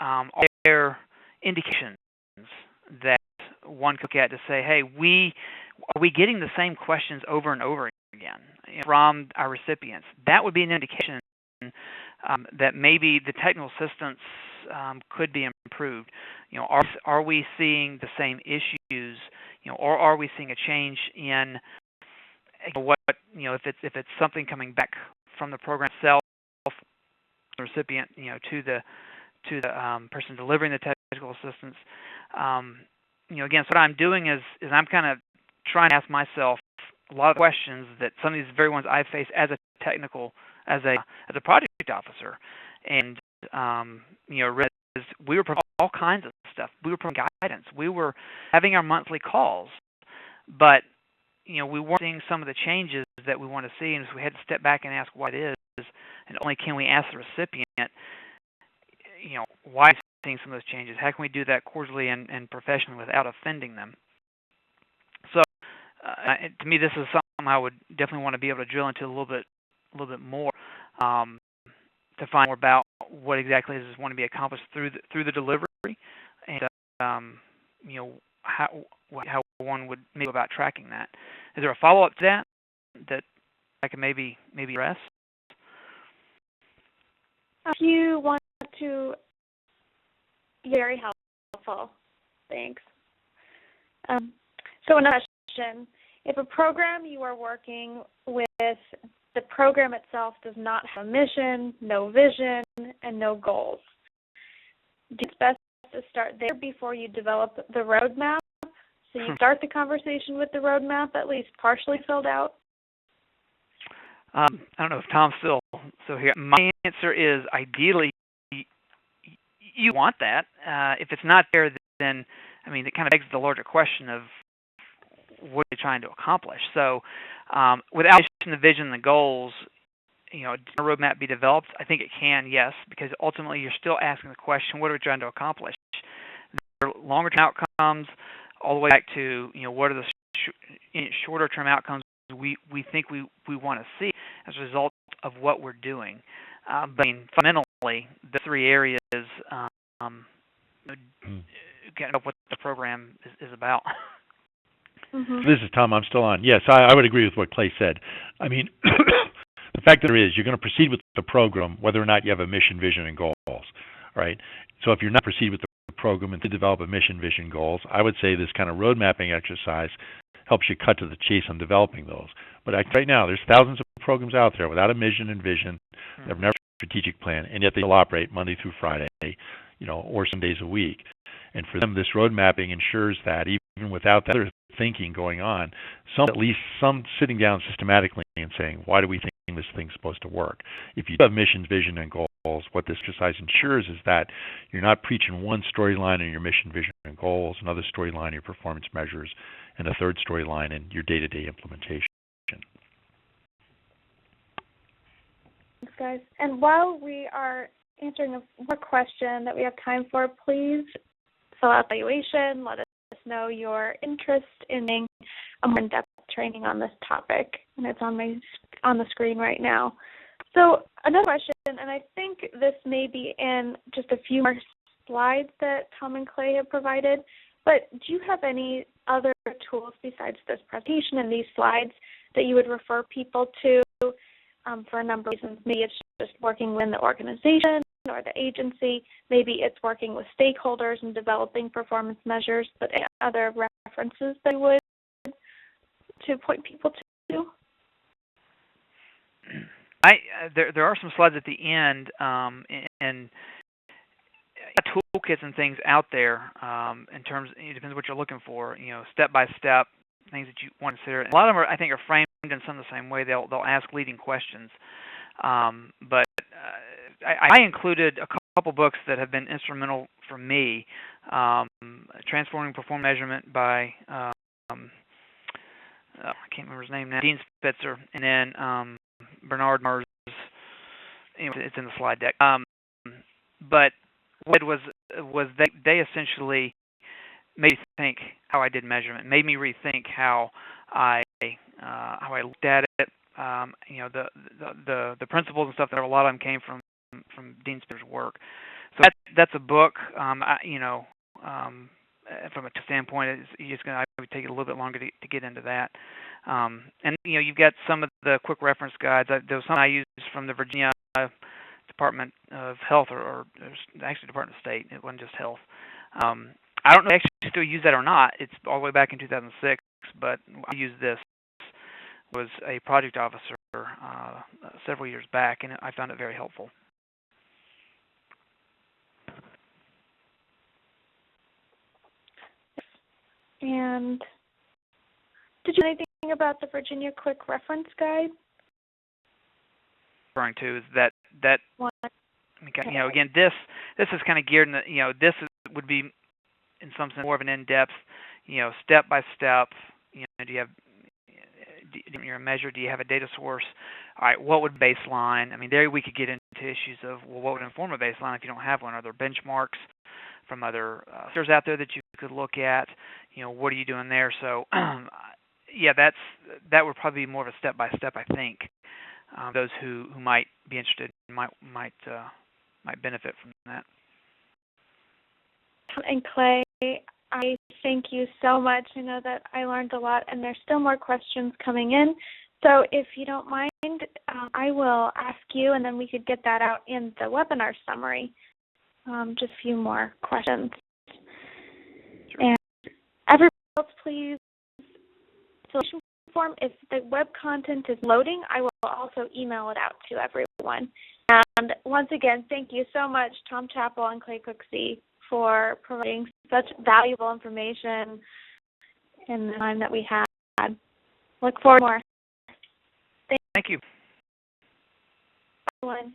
are there indications that one could look at to say, hey, are we getting the same questions over and over again from our recipients? That would be an indication that maybe the technical assistance could be improved. Are we seeing the same issues? Or are we seeing a change in if it's something coming back from the program itself, the recipient, to the person delivering the technical assistance. Again, so what I'm doing is I'm kind of trying to ask myself a lot of questions that some of these very ones I face as a project officer, and we were providing all kinds of stuff. We were providing guidance. We were having our monthly calls, but we weren't seeing some of the changes that we want to see, and so we had to step back and ask what it is, and only can we ask the recipient, why is seeing some of those changes? How can we do that cordially and professionally without offending them? So, to me, this is something I would definitely want to be able to drill into a little bit more to find more about what exactly does want to be accomplished through the delivery, and how one would maybe go about tracking that. Is there a follow-up to that I can maybe address? If you want to, very helpful. Thanks. So another question: if a program you are working with, the program itself does not have a mission, no vision, and no goals, it's best to start there before you develop the roadmap. So you start the conversation with the roadmap at least partially filled out. I don't know if Tom's still here. My answer is ideally you want that. If it's not there, then it kind of begs the larger question of what you're trying to accomplish. So without the vision and the goals, can a roadmap be developed? I think it can, yes, because ultimately you're still asking the question, what are we trying to accomplish? There are longer-term outcomes all the way back to, what are the shorter-term outcomes we think we want to see as a result of what we're doing. But fundamentally, the three areas getting up what the program is about. Mm-hmm. This is Tom. I'm still on. Yes, I would agree with what Clay said. The fact that there is, you're going to proceed with the program whether or not you have a mission, vision, and goals, right? So if you're not proceed with the program and to develop a mission, vision, goals. I would say this kind of road mapping exercise helps you cut to the chase on developing those. But right now, there's thousands of programs out there without a mission and vision. They have never a strategic plan, and yet they all operate Monday through Friday, or some days a week. And for them, this road mapping ensures that even without that other thinking going on, at least some sitting down systematically and saying, why do we think this thing's supposed to work? If you have missions, vision, and goals, what this exercise ensures is that you're not preaching one storyline in your mission, vision, and goals, another storyline in your performance measures, and a third storyline in your day-to-day implementation. Thanks, guys. And while we are answering a question that we have time for, please fill out evaluation. Let us know your interest in being a more in-depth training on this topic, and it's on the screen right now. So another question, and I think this may be in just a few more slides that Tom and Clay have provided, but do you have any other tools besides this presentation and these slides that you would refer people to for a number of reasons? Maybe it's just working within the organization or the agency. Maybe it's working with stakeholders and developing performance measures, but any other references that you would to point people to? There are some slides at the end, and toolkits and things out there in terms. It depends what you're looking for. Step by step things that you want to consider. And a lot of them are framed in some of the same way. They'll ask leading questions, but I included a couple books that have been instrumental for me. Transforming Performance Measurement by I can't remember his name now, Dean Spitzer, and then Bernard Mers. It's in the slide deck. But what was they essentially made me think how I did measurement, made me rethink how I looked at it. The principles and stuff, that a lot of them came from Dean Spitzer's work. So that's a book. From a standpoint, I would take it a little bit longer to get into that. And you've got some of the quick reference guides. There was some I used from the Virginia Department of Health, or actually Department of State. It wasn't just health. I don't know if they actually still use that or not. It's all the way back in 2006, but I used this. Was a project officer several years back, and I found it very helpful. And did you know anything about the Virginia Quick Reference Guide? Referring to is that one. Again, this is kind of geared in this would be in some sense more of an in-depth, step by step. Do you have your measure? Do you have a data source? All right, what would baseline? There we could get into issues of, well, what would inform a baseline if you don't have one? Are there benchmarks from other sectors out there that you could look at? What are you doing there? So, that would probably be more of a step by step, I think. Those who might be interested might benefit from that. And Clay, I thank you so much. I know that I learned a lot, and there's still more questions coming in. So if you don't mind, I will ask you, and then we could get that out in the webinar summary. Just a few more questions. Sure. And everybody else, please, selection form. If the web content is loading, I will also email it out to everyone. And once again, thank you so much, Tom Chapel and Clay Cooksey, for providing such valuable information in the time that we had. Look forward to more. Thank you. Everyone.